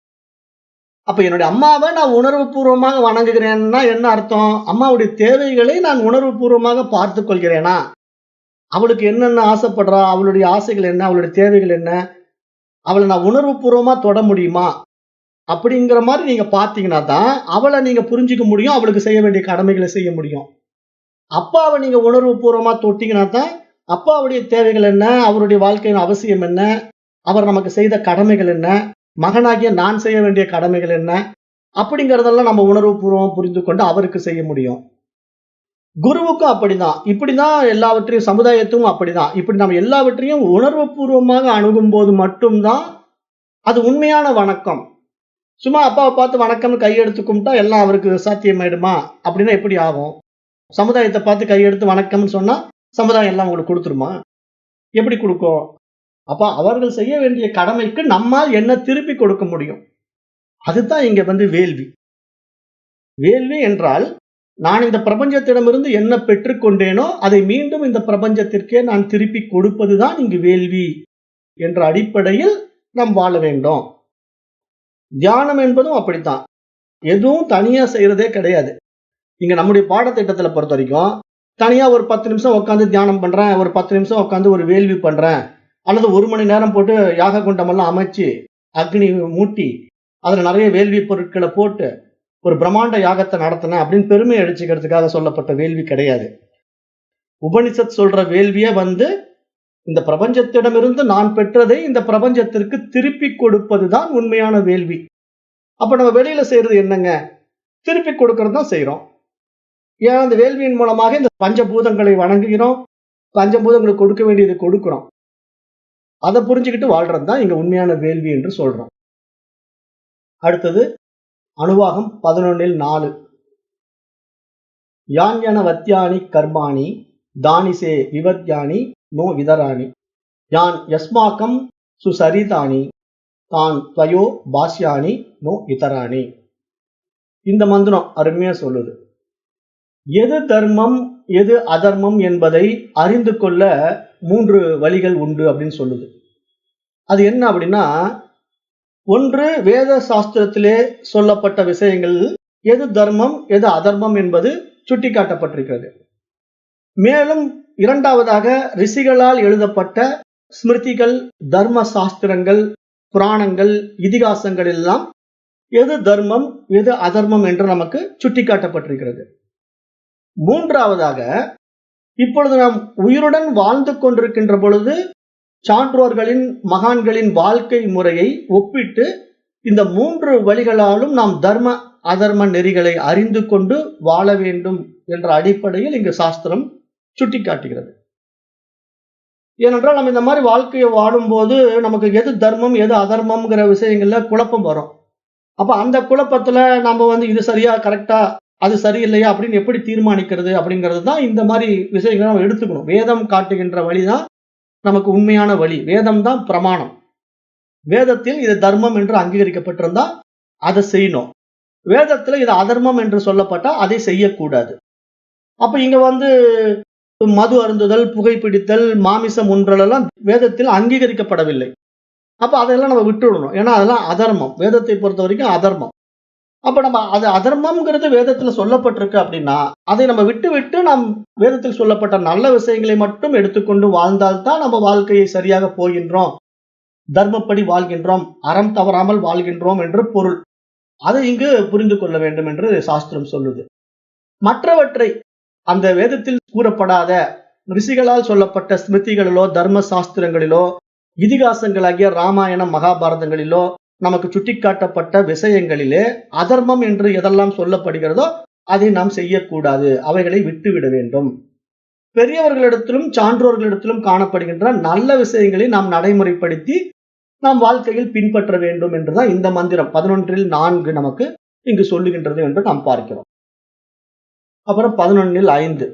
அப்ப என்னுடைய அம்மாவை நான் உணர்வு பூர்வமாக வணங்குகிறேன்னா என்ன அர்த்தம்? அம்மாவுடைய தேவைகளை நான் உணர்வு பூர்வமாக பார்த்து கொள்கிறேனா? அவளுக்கு என்னென்ன ஆசைப்படுறா, அவளுடைய ஆசைகள் என்ன, அவளுடைய தேவைகள் என்ன, அவளை நான் உணர்வு பூர்வமா தொட முடியுமா? அப்படிங்கிற மாதிரி நீங்க பாத்தீங்கன்னா தான் அவளை நீங்க புரிஞ்சுக்க முடியும், அவளுக்கு செய்ய வேண்டிய கடமைகளை செய்ய முடியும். அப்பாவை நீங்க உணர்வு பூர்வமா தொட்டீங்கன்னா தான் அப்பாவுடைய தேவைகள் என்ன, அவருடைய வாழ்க்கையின் அவசியம் என்ன, அவர் நமக்கு செய்த கடமைகள் என்ன, மகனாகிய நான் செய்ய வேண்டிய கடமைகள் என்ன, அப்படிங்கறதெல்லாம் நம்ம உணர்வு பூர்வமா புரிந்து கொண்டு அவருக்கு செய்ய முடியும். குருவுக்கும் அப்படிதான். இப்படிதான் எல்லாவற்றையும், சமுதாயத்துக்கும் அப்படிதான். இப்படி நம்ம எல்லாவற்றையும் உணர்வு பூர்வமாக அணுகும் போது மட்டும்தான் அது உண்மையான வணக்கம். சும்மா அப்பாவை பார்த்து வணக்கம்னு கையெடுத்து கும்பிட்டா எல்லாம் அவருக்கு சாத்தியமாயிடுமா? அப்படின்னா எப்படி ஆகும்? சமுதாயத்தை பார்த்து கையெடுத்து வணக்கம்னு சொன்னா சமுதாயம் எல்லாம் உங்களுக்கு கொடுத்துருமா? எப்படி கொடுக்கும்? அப்ப அவர்கள் செய்ய வேண்டிய கடமைக்கு நம்மால் என்ன திருப்பி கொடுக்க முடியும்? அதுதான் இங்க வேள்வி. வேள்வி என்றால், நான் இந்த பிரபஞ்சத்திடமிருந்து என்ன பெற்றுக்கொண்டேனோ, அதை மீண்டும் இந்த பிரபஞ்சத்திற்கே நான் திருப்பி கொடுப்பதுதான் இங்கு வேள்வி என்ற அடிப்படையில் நாம் வாழ வேண்டும். தியானம் என்பதும் அப்படித்தான். எதுவும் தனியா செய்யறதே கிடையாது. இங்க நம்முடைய பாடத்திட்டத்துல பொறுத்த வரைக்கும், தனியா ஒரு 10 நிமிஷம் உட்கார்ந்து தியானம் பண்றேன், ஒரு 10 நிமிஷம் உட்கார்ந்து ஒரு வேள்வி பண்றேன், அல்லது 1 மணி நேரம் போட்டு யாக குண்டமெல்லாம் அமைச்சு, அக்னி மூட்டி, அதுல நிறைய வேள்வி பொருட்களை போட்டு, ஒரு பிரம்மாண்ட யாகத்தை நடத்தினேன் அப்படின்னு பெருமை அடிச்சுக்கிறதுக்காக சொல்லப்பட்ட வேள்வி கிடையாது. உபனிஷத் சொல்ற வேள்வியே இந்த பிரபஞ்சத்திடமிருந்து நான் பெற்றதை இந்த பிரபஞ்சத்திற்கு திருப்பி கொடுப்பதுதான் உண்மையான வேள்வி. அப்ப நம்ம வெளியில செய்யறது என்னங்க? திருப்பி கொடுக்கறது தான் செய்யறோம். ஏன் அந்த வேள்வியின் மூலமாக இந்த பஞ்சபூதங்களை வணங்குகிறோம், பஞ்சபூதங்களுக்கு கொடுக்க வேண்டியதை கொடுக்கிறோம். அதை புரிஞ்சுக்கிட்டு வாழ்றது தான் இங்க உண்மையான வேள்வி என்று சொல்றோம். அடுத்தது அணுவாகம் 11:4. யான்யன வத்யானி கர்மாணி தானிசே விவத்யானி நோ விதராணி யான் யஸ்மாக்கம் சுசரிதானி தான் துவயோ பாஸ்யானி நோ இதராணி. இந்த மந்திரம் அருமையா சொல்லுது. எது தர்மம் எது அதர்மம் என்பதை அறிந்து கொள்ள 3 வழிகள் உண்டு அப்படின்னு சொல்லுது. அது என்ன அப்படின்னா, ஒன்று வேத சாஸ்திரத்திலே சொல்லப்பட்ட விஷயங்கள் எது தர்மம் எது அதர்மம் என்பது சுட்டிக்காட்டப்பட்டிருக்கிறது. மேலும் இரண்டாவதாக ரிஷிகளால் எழுதப்பட்ட ஸ்மிருதிகள், தர்ம சாஸ்திரங்கள், புராணங்கள், இதிகாசங்கள் எல்லாம் எது தர்மம் எது அதர்மம் என்று நமக்கு சுட்டிக்காட்டப்பட்டிருக்கிறது. மூன்றாவதாக, இப்பொழுது நாம் உயிருடன் வாழ்ந்து கொண்டிருக்கின்ற பொழுது சான்றோர்களின் மகான்களின் வாழ்க்கை முறையை ஒப்பிட்டு இந்த 3 வழிகளாலும் நாம் தர்ம அதர்ம நெறிகளை அறிந்து கொண்டு வாழ வேண்டும் என்ற அடிப்படையில் இங்கு சாஸ்திரம் சுட்டிக்காட்டுகிறது. ஏனென்றால் நம்ம இந்த மாதிரி வாழ்க்கையை வாழும்போது நமக்கு எது தர்மம் எது அதர்மம்ங்கிற விஷயங்கள்ல குழப்பம் வரும். அப்ப அந்த குழப்பத்துல நம்ம இது சரியா கரெக்டா அது சரியில்லையா அப்படின்னு எப்படி தீர்மானிக்கிறது அப்படிங்கிறது தான் இந்த மாதிரி விஷயங்களை நம்ம எடுத்துக்கணும். வேதம் காட்டுகின்ற வழிதான் நமக்கு உண்மையான வழி. வேதம் தான் பிரமாணம். வேதத்தில் இது தர்மம் என்று அங்கீகரிக்கப்பட்டிருந்தா அதை செய்யணும். வேதத்துல இது அதர்மம் என்று சொல்லப்பட்டா அதை செய்யக்கூடாது. அப்ப இங்க மது அருந்துதல், புகைப்பிடித்தல், மாமிசம் உண்றல் எல்லாம் வேதத்தில் அங்கீகரிக்கப்படவில்லை. அப்ப அதெல்லாம் நம்ம விட்டுவிடணும். ஏன்னா அதெல்லாம் அதர்மம். வேதத்தை பொறுத்த வரைக்கும் அதர்மம். அப்ப நம்ம அது அதர்மம்ங்கிறது வேதத்துல சொல்லப்பட்டிருக்கு அப்படின்னா அதை நம்ம விட்டு நாம் வேதத்தில் சொல்லப்பட்ட நல்ல விஷயங்களை மட்டும் எடுத்துக்கொண்டு வாழ்ந்தால்தான் நம்ம வாழ்க்கையை சரியாக போகின்றோம், தர்மப்படி வாழ்கின்றோம், அறம் தவறாமல் வாழ்கின்றோம் என்று பொருள். அதை இங்கு புரிந்து கொள்ள வேண்டும் என்று சாஸ்திரம் சொல்லுது. மற்றவற்றை அந்த வேதத்தில் கூறப்படாத ரிஷிகளால் சொல்லப்பட்ட ஸ்மிருதிகளிலோ தர்ம சாஸ்திரங்களிலோ இதிகாசங்களாகிய ராமாயணம் மகாபாரதங்களிலோ நமக்கு சுட்டிக்காட்டப்பட்ட விஷயங்களிலே அதர்மம் என்று எதெல்லாம் சொல்லப்படுகிறதோ அதை நாம் செய்யக்கூடாது, அவைகளை விட்டுவிட வேண்டும். பெரியவர்களிடத்திலும் சான்றோர்களிடத்திலும் காணப்படுகின்ற நல்ல விஷயங்களை நாம் நடைமுறைப்படுத்தி நாம் வாழ்க்கையில் பின்பற்ற வேண்டும் என்றுதான் இந்த மந்திரம் 11:4 நமக்கு இங்கு சொல்லுகின்றது என்று நாம் பார்க்கிறோம். அப்புறம் 11:5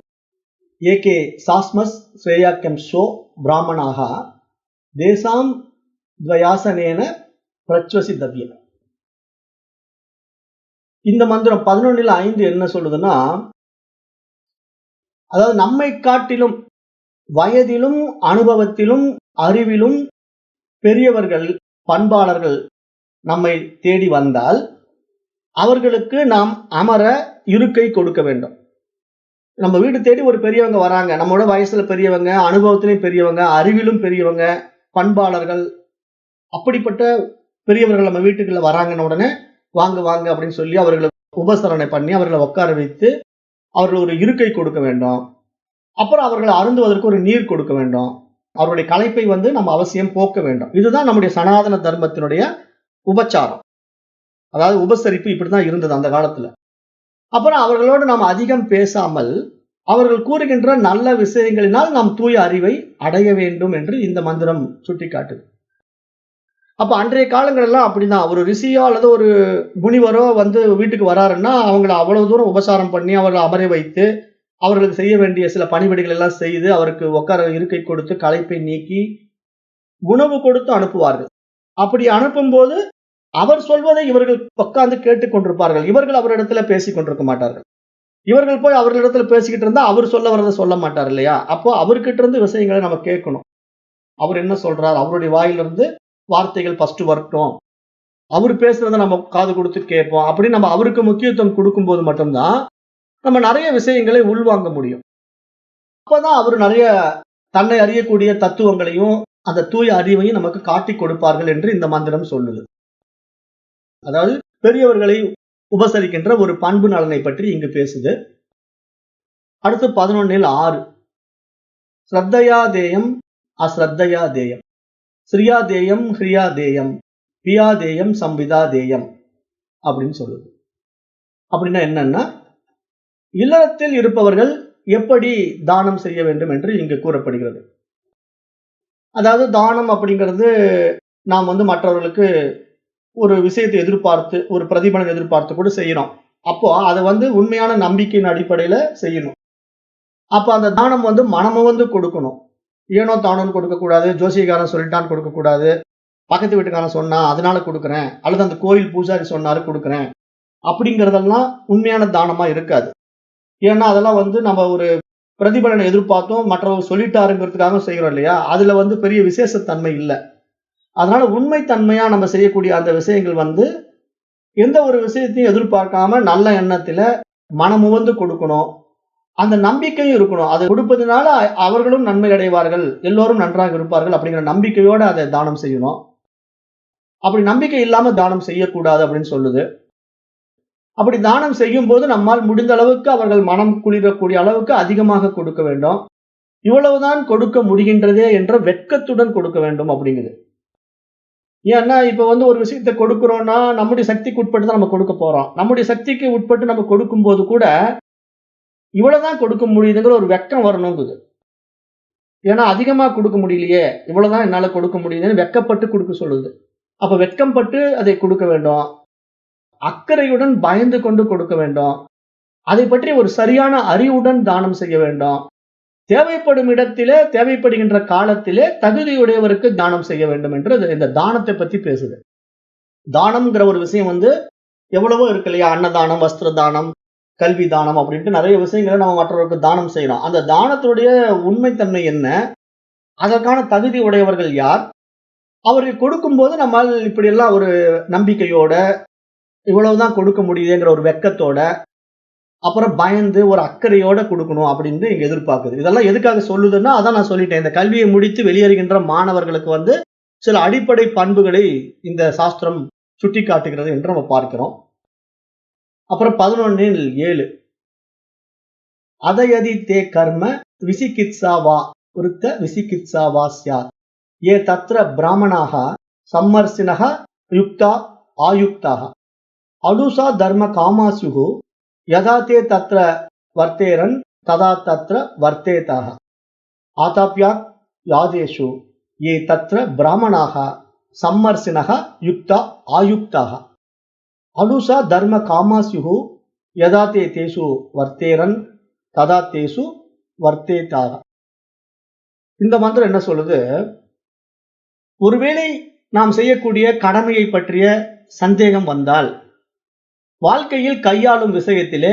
ஏகே சாஸ்மஸ் ஸ்ரேயாக்கியம் ஷோ பிராமணாக தேசாம் துவயாசனேன பிரச்வசித்தவ்ய. இந்த மந்திரம் 11:5 என்ன சொல்லுதுன்னா, அதாவது நம்மை காட்டிலும் வயதிலும் அனுபவத்திலும் அறிவிலும் பெரியவர்கள் பண்பாளர்கள் நம்மை தேடி வந்தால் அவர்களுக்கு நாம் அமர இருக்கை கொடுக்க வேண்டும். நம்ம வீடு தேடி ஒரு பெரியவங்க வராங்க, நம்மளோட வயசுல பெரியவங்க, அனுபவத்திலும் பெரியவங்க, அறிவிலும் பெரியவங்க, பண்பாளர்கள், அப்படிப்பட்ட பெரியவர்கள் நம்ம வீட்டுக்குள்ள வராங்கன்னு உடனே வாங்க வாங்க அப்படின்னு சொல்லி அவர்களை உபசரணை பண்ணி அவர்களை உட்கார வைத்து அவர்கள் ஒரு இருக்கை கொடுக்க வேண்டும். அப்புறம் அவர்களை அருந்துவதற்கு ஒரு நீர் கொடுக்க வேண்டும். அவருடைய களைப்பை நம்ம அவசியம் போக்க வேண்டும். இதுதான் நம்முடைய சனாதன தர்மத்தினுடைய உபச்சாரம். அதாவது உபசரிப்பு இப்படிதான் இருந்தது அந்த காலத்துல. அப்புறம் அவர்களோடு நாம் அதிகம் பேசாமல் அவர்கள் கூறுகின்ற நல்ல விஷயங்களினால் நாம் தூய அறிவை அடைய வேண்டும் என்று இந்த மந்திரம் சுட்டிக்காட்டுது. அப்ப அன்றைய காலங்கள் எல்லாம் அப்படிதான். ஒரு ரிஷியோ அல்லது ஒரு முனிவரோ வீட்டுக்கு வராருன்னா அவங்களை அவ்வளவு தூரம் உபசாரம் பண்ணி அவர்களை அமர வைத்து அவர்களுக்கு செய்ய வேண்டிய சில பணிவிடைகள் எல்லாம் செய்து அவருக்கு உட்கார இருக்கை கொடுத்து களைப்பை நீக்கி உணவு கொடுத்து அனுப்புவார்கள். அப்படி அனுப்பும்போது அவர் சொல்வதை இவர்கள் உட்கார்ந்து கேட்டுக் கொண்டிருப்பார்கள். இவர்கள் அவரிடத்துல பேசிக் கொண்டிருக்க மாட்டார்கள். இவர்கள் போய் அவர்களிடத்துல பேசிக்கிட்டு இருந்தா அவர் சொல்ல வர்றதை சொல்ல மாட்டார் இல்லையா? அப்போ அவர்கிட்ட இருந்து விஷயங்களை நம்ம கேட்கணும். அவர் என்ன சொல்றார்? அவருடைய வாயிலிருந்து வார்த்தைகள் ஃபர்ஸ்ட் வரட்டும். அவர் பேசுறத நம்ம காது கொடுத்து கேட்போம். அப்படின்னு நம்ம அவருக்கு முக்கியத்துவம் கொடுக்கும்போது மட்டும்தான் நம்ம நிறைய விஷயங்களை உள்வாங்க முடியும். அப்பதான் அவர் நிறைய தன்னை அறியக்கூடிய தத்துவங்களையும் அந்த தூய அறிவையும் நமக்கு காட்டிக் கொடுப்பார்கள் என்று இந்த மந்திரம் சொல்லுது. அதாவது பெரியவர்களை உபசரிக்கின்ற ஒரு பண்பு நலனை பற்றி இங்கு பேசுது. அடுத்து 11:6 ஸ்ரத்தையா தேயம் அஸ்ரத்தையா தேயம் ஸ்ரீயா தேயம் ஹ்ரியா தேயம் பியா தேயம் சம்பிதா தேயம் அப்படின்னு சொல்லுது. அப்படின்னா என்னன்னா, இல்லறத்தில் இருப்பவர்கள் எப்படி தானம் செய்ய வேண்டும் என்று இங்கு கூறப்படுகிறது. அதாவது தானம் அப்படிங்கிறது நாம் மற்றவர்களுக்கு ஒரு விஷயத்தை எதிர்பார்த்து ஒரு பிரதிபலன் எதிர்பார்த்து கூட செய்யறோம். அப்போ அதை உண்மையான நம்பிக்கையின் அடிப்படையில செய்யணும். அப்ப அந்த தானம் மனமு கொடுக்கணும். ஏனோ தானோன்னு கொடுக்க கூடாது. ஜோசியக்காரன் சொல்லிட்டான்னு கொடுக்க கூடாது. பக்கத்து வீட்டுக்காரன் சொன்னா அதனால கொடுக்குறேன், அல்லது அந்த கோயில் பூஜாரி சொன்னாரு கொடுக்குறேன் அப்படிங்கறதெல்லாம் உண்மையான தானமா இருக்காது. ஏன்னா அதெல்லாம் நம்ம ஒரு பிரதிபலனை எதிர்பார்த்தோம், மற்றவங்க சொல்லிட்டாருங்கிறதுக்காக செய்யறோம் இல்லையா? அதுல பெரிய விசேஷத்தன்மை இல்லை. அதனால உண்மை தன்மையா நம்ம செய்யக்கூடிய அந்த விஷயங்கள் எந்த ஒரு விஷயத்தையும் எதிர்பார்க்காம நல்ல எண்ணத்துல மனமுவந்து கொடுக்கணும். அந்த நம்பிக்கையும் இருக்கணும். அதை கொடுப்பதனால அவர்களும் நன்மை அடைவார்கள், எல்லோரும் நன்றாக இருப்பார்கள் அப்படிங்கிற நம்பிக்கையோட அதை தானம் செய்யணும். அப்படி நம்பிக்கை இல்லாம தானம் செய்யக்கூடாது அப்படின்னு சொல்லுது. அப்படி தானம் செய்யும் போது நம்மால் முடிந்த அளவுக்கு அவர்கள் மனம் குளிரக்கூடிய அளவுக்கு அதிகமாக கொடுக்க வேண்டும். இவ்வளவுதான் கொடுக்க முடிகின்றதே என்ற வெட்கத்துடன் கொடுக்க வேண்டும் அப்படிங்குது. ஏன்னா இப்ப ஒரு விஷயத்தை கொடுக்கிறோம்னா நம்முடைய சக்திக்கு உட்பட்டு தான் நம்ம கொடுக்க போறோம். நம்முடைய சக்திக்கு உட்பட்டு நம்ம கொடுக்கும் போது கூட இவ்வளவுதான் கொடுக்க முடியுதுங்கிற ஒரு வெட்கம் வரணுங்குது. ஏன்னா அதிகமா கொடுக்க முடியலையே, இவ்வளவுதான் என்னால கொடுக்க முடியுதுன்னு வெட்கப்பட்டு கொடுக்க சொல்லுது. அப்ப வெட்கம் பட்டு அதை கொடுக்க வேண்டும். அக்கறையுடன் பயந்து கொண்டு கொடுக்க வேண்டும். அதை பற்றி ஒரு சரியான அறிவுடன் தானம் செய்ய வேண்டும். தேவைப்படும் இடத்திலே, தேவைப்படுகின்ற காலத்திலே தகுதியுடையவருக்கு தானம் செய்ய வேண்டும் என்று இந்த தானத்தை பத்தி பேசுது. தானம்ங்கிற ஒரு விஷயம் எவ்வளவோ இருக்கு இல்லையா? அன்னதானம், வஸ்திர தானம், கல்வி தானம் அப்படின்ட்டு நிறைய விஷயங்களை நம்ம மற்றவர்களுக்கு தானம் செய்யறோம். அந்த தானத்துடைய உண்மைத்தன்மை என்ன? அதற்கான தகுதி உடையவர்கள் யார்? அவர்கள் கொடுக்கும்போது நம்மால் இப்படி எல்லாம் ஒரு நம்பிக்கையோட இவ்வளவுதான் கொடுக்க முடியுதுங்கிற ஒரு வெட்கத்தோட, அப்புறம் பயந்து ஒரு அக்கறையோட கொடுக்கணும் அப்படின்னு இங்க எதிர்பார்க்குது. இதெல்லாம் எதுக்காக சொல்லுதுன்னா, அதான் நான் சொல்லிட்டேன். இந்த கல்வியை முடித்து வெளியேறுகின்ற மாணவர்களுக்கு சில அடிப்படை பண்புகளை இந்த சாஸ்திரம் சுட்டி காட்டுகிறது என்று நம்ம பார்க்கிறோம். அப்புறம் 11:7 அதயதி தே கர்ம விசிகித்சா வா விருத்த விசிகித்சா வா ஸ்யாத் ஏ தத்ர பிராமணாக சம்மர்சினக யுக்தா ஆயுக்தாக அனுசா தர்ம காமாசுகு யதா தே தத்ர வர்த்தேரன் ததா தத்ர வர்த்தேதாக ஆதாப்யாத் யாதேஷு ஏ தத்ர பிராமணாக சம்மர்சினக யுக்தா ஆயுக்தாக அனுசா தர்ம காமாசுகு யதா தே தேசு வர்த்தேரன் ததா தேசு வர்த்தேதாக. இந்த மந்திரம் என்ன சொல்லுது? ஒருவேளை நாம் செய்யக்கூடிய கடமையை பற்றிய சந்தேகம் வந்தால், வாழ்க்கையில் கையாளும் விஷயத்திலே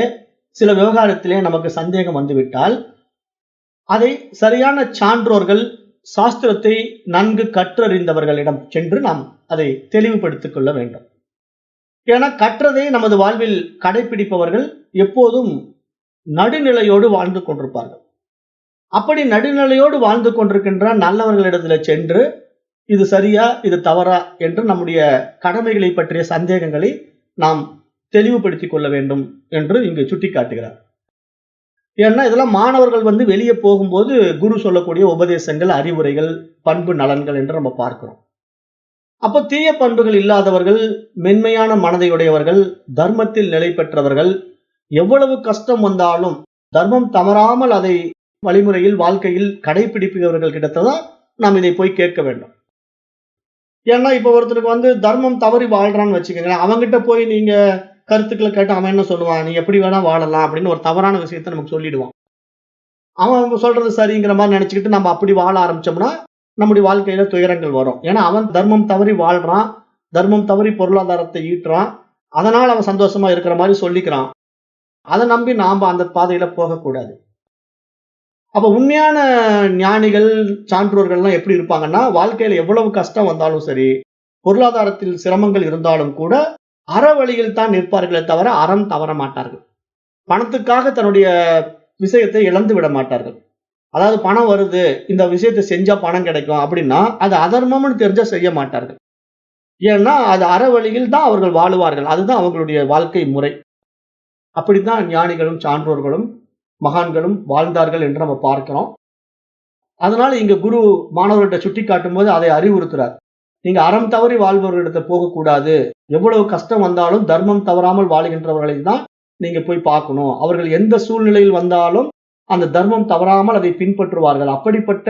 சில விவகாரத்திலே நமக்கு சந்தேகம் வந்துவிட்டால், அதை சரியான சான்றோர்கள், சாஸ்திரத்தை நன்கு கற்றறிந்தவர்களிடம் சென்று நாம் அதை தெளிவுபடுத்திக் கொள்ள வேண்டும். ஏன்னா கற்றதை நமது வாழ்வில் கடைபிடிப்பவர்கள் எப்போதும் நடுநிலையோடு வாழ்ந்து கொண்டிருப்பார்கள். அப்படி நடுநிலையோடு வாழ்ந்து கொண்டிருக்கின்ற நல்லவர்களிடத்துல சென்று இது சரியா இது தவறா என்று நம்முடைய கடமைகளை பற்றிய சந்தேகங்களை நாம் தெளிவுபடுத்திக் கொள்ள வேண்டும் என்று இங்கு சுட்டி காட்டுகிறார். ஏன்னா இதெல்லாம் மாணவர்கள் வெளியே போகும்போது குரு சொல்லக்கூடிய உபதேசங்கள், அறிவுரைகள், பண்பு நலன்கள் என்று நம்ம பார்க்கிறோம். அப்போ தீய பண்புகள் இல்லாதவர்கள், மென்மையான மனதையுடையவர்கள், தர்மத்தில் நிலை பெற்றவர்கள், எவ்வளவு கஷ்டம் வந்தாலும் தர்மம் தவறாமல் அதை வழிமுறையில் வாழ்க்கையில் கடைபிடிப்பவர்கள் கிட்டத்தான் நாம் இதை போய் கேட்க வேண்டும். ஏன்னா இப்ப ஒருத்தருக்கு தர்மம் தவறி வாழ்றான்னு வச்சுக்கோங்களேன், அவங்கிட்ட போய் நீங்க கருத்துக்களை கேட்டு அவன் என்ன சொல்லுவான்? நீ எப்படி வேணா வாழலாம் அப்படின்னு ஒரு தவறான விஷயத்த நமக்கு சொல்லிடுவான். அவன் சொல்றது சரிங்கிற மாதிரி நினைச்சுக்கிட்டு நம்ம அப்படி வாழ ஆரம்பிச்சோம்னா நம்முடைய வாழ்க்கையில துயரங்கள் வரும். ஏன்னா அவன் தர்மம் தவறி வாழ்றான், தர்மம் தவறி பொருளாதாரத்தை ஈட்டுறான், அதனால அவன் சந்தோஷமா இருக்கிற மாதிரி சொல்லிக்கிறான். அதை நம்பி நாம அந்த பாதையில போகக்கூடாது. அப்ப உண்மையான ஞானிகள், சான்றோர்கள்லாம் எப்படி இருப்பாங்கன்னா, வாழ்க்கையில எவ்வளவு கஷ்டம் வந்தாலும் சரி, பொருளாதாரத்தில் சிரமங்கள் இருந்தாலும் கூட, அறவழியில் தான் நிற்பார்களே தவிர, அறம் தவற மாட்டார்கள். பணத்துக்காக தன்னுடைய விஷயத்தை இழந்து விட மாட்டார்கள். அதாவது பணம் வருது, இந்த விஷயத்தை செஞ்சா பணம் கிடைக்கும் அப்படின்னா, அது அதர்மம்னு தெரிஞ்சா செய்ய மாட்டார்கள். ஏன்னா, அது அறவழியில் தான் அவர்கள் வாழுவார்கள். அதுதான் அவர்களுடைய வாழ்க்கை முறை. அப்படித்தான் ஞானிகளும், சான்றோர்களும், மகான்களும் வாழ்ந்தார்கள் என்று நம்ம பார்க்கிறோம். அதனால இங்க குரு மாணவர்கள்ட்ட சுட்டிக்காட்டும்போது அதை அறிவுறுத்துறார். நீங்க அறம் தவறி வாழ்பவர்களிடத்த போகக்கூடாது. எவ்வளவு கஷ்டம் வந்தாலும் தர்மம் தவறாமல் வாழுகின்றவர்களை தான் நீங்க போய் பார்க்கணும். அவர்கள் எந்த சூழ்நிலையில் வந்தாலும் அந்த தர்மம் தவறாமல் அதை பின்பற்றுவார்கள். அப்படிப்பட்ட